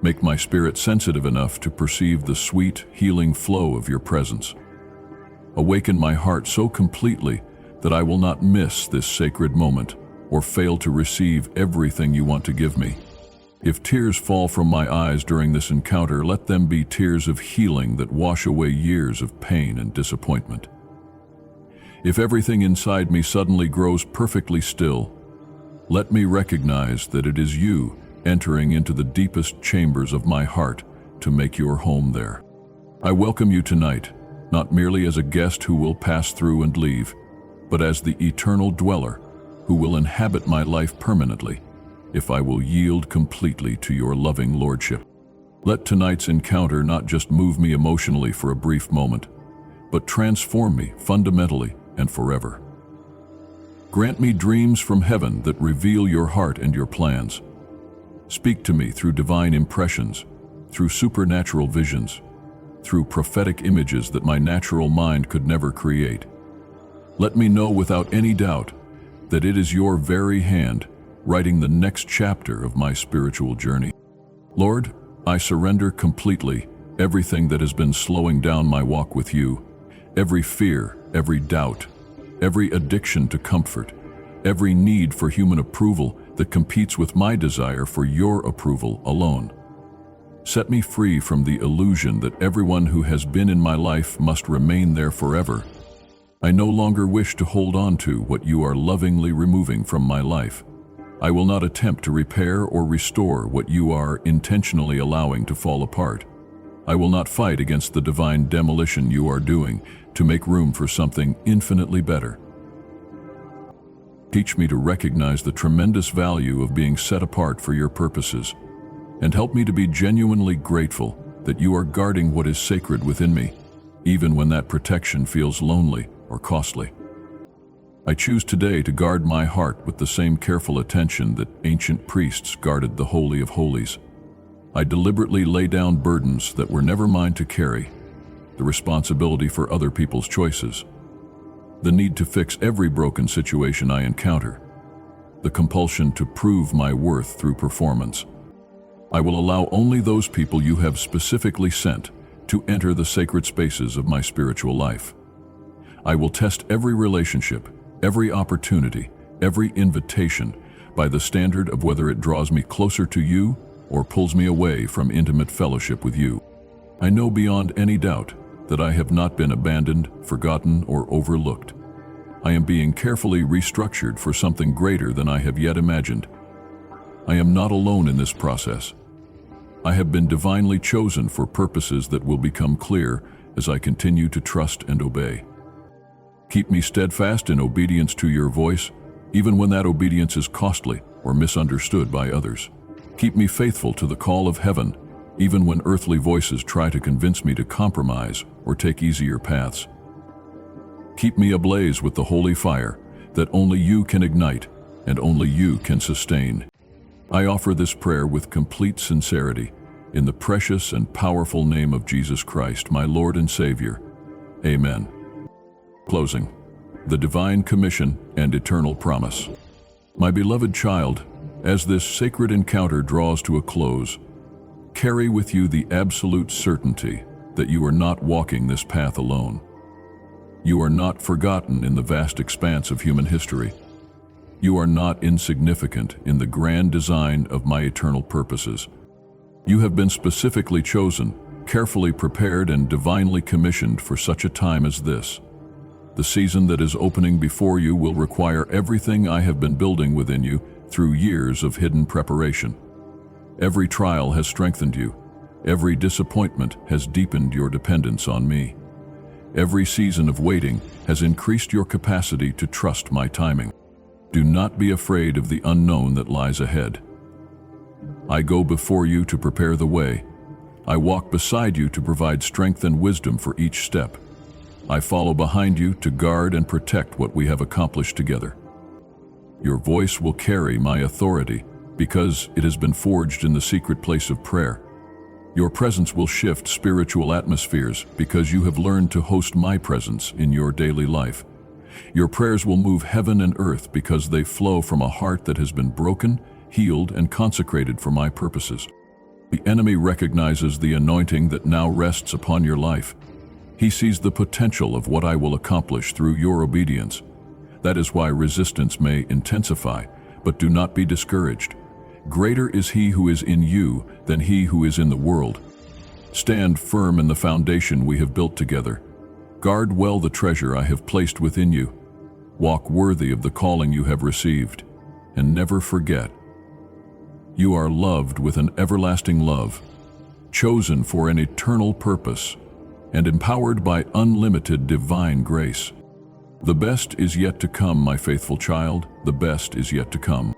Make my spirit sensitive enough to perceive the sweet, healing flow of your presence. Awaken my heart so completely that I will not miss this sacred moment or fail to receive everything you want to give me. If tears fall from my eyes during this encounter, let them be tears of healing that wash away years of pain and disappointment. If everything inside me suddenly grows perfectly still, let me recognize that it is you entering into the deepest chambers of my heart to make your home there. I welcome you tonight, not merely as a guest who will pass through and leave, but as the eternal dweller who will inhabit my life permanently if I will yield completely to your loving lordship. Let tonight's encounter not just move me emotionally for a brief moment, but transform me fundamentally and forever. Grant me dreams from heaven that reveal your heart and your plans. Speak to me through divine impressions, through supernatural visions, through prophetic images that my natural mind could never create. Let me know without any doubt that it is your very hand writing the next chapter of my spiritual journey. Lord, I surrender completely everything that has been slowing down my walk with you, every fear, every doubt, every addiction to comfort, every need for human approval that competes with my desire for your approval alone. Set me free from the illusion that everyone who has been in my life must remain there forever. I no longer wish to hold on to what you are lovingly removing from my life. I will not attempt to repair or restore what you are intentionally allowing to fall apart. I will not fight against the divine demolition you are doing to make room for something infinitely better. Teach me to recognize the tremendous value of being set apart for your purposes, and help me to be genuinely grateful that you are guarding what is sacred within me, even when that protection feels lonely or costly. I choose today to guard my heart with the same careful attention that ancient priests guarded the Holy of Holies. I deliberately lay down burdens that were never mine to carry, the responsibility for other people's choices, the need to fix every broken situation I encounter, the compulsion to prove my worth through performance. I will allow only those people you have specifically sent to enter the sacred spaces of my spiritual life. I will test every relationship, every opportunity, every invitation by the standard of whether it draws me closer to you or pulls me away from intimate fellowship with you. I know beyond any doubt that I have not been abandoned, forgotten, or overlooked. I am being carefully restructured for something greater than I have yet imagined. I am not alone in this process. I have been divinely chosen for purposes that will become clear as I continue to trust and obey. Keep me steadfast in obedience to your voice, even when that obedience is costly or misunderstood by others. Keep me faithful to the call of heaven, even when earthly voices try to convince me to compromise or take easier paths. Keep me ablaze with the holy fire that only you can ignite and only you can sustain. I offer this prayer with complete sincerity, in the precious and powerful name of Jesus Christ, my Lord and Savior. Amen. Closing. The Divine Commission and Eternal Promise. My beloved child, as this sacred encounter draws to a close, carry with you the absolute certainty that you are not walking this path alone. You are not forgotten in the vast expanse of human history. You are not insignificant in the grand design of my eternal purposes. You have been specifically chosen, carefully prepared, and divinely commissioned for such a time as this. The season that is opening before you will require everything I have been building within you through years of hidden preparation. Every trial has strengthened you. Every disappointment has deepened your dependence on me. Every season of waiting has increased your capacity to trust my timing. Do not be afraid of the unknown that lies ahead. I go before you to prepare the way. I walk beside you to provide strength and wisdom for each step. I follow behind you to guard and protect what we have accomplished together. Your voice will carry my authority because it has been forged in the secret place of prayer. Your presence will shift spiritual atmospheres because you have learned to host my presence in your daily life. Your prayers will move heaven and earth because they flow from a heart that has been broken, healed, and consecrated for my purposes. The enemy recognizes the anointing that now rests upon your life. He sees the potential of what I will accomplish through your obedience. That is why resistance may intensify, but do not be discouraged. Greater is he who is in you than he who is in the world. Stand firm in the foundation we have built together. Guard well the treasure I have placed within you. Walk worthy of the calling you have received, and never forget. You are loved with an everlasting love, chosen for an eternal purpose, and empowered by unlimited divine grace. The best is yet to come, my faithful child. The best is yet to come.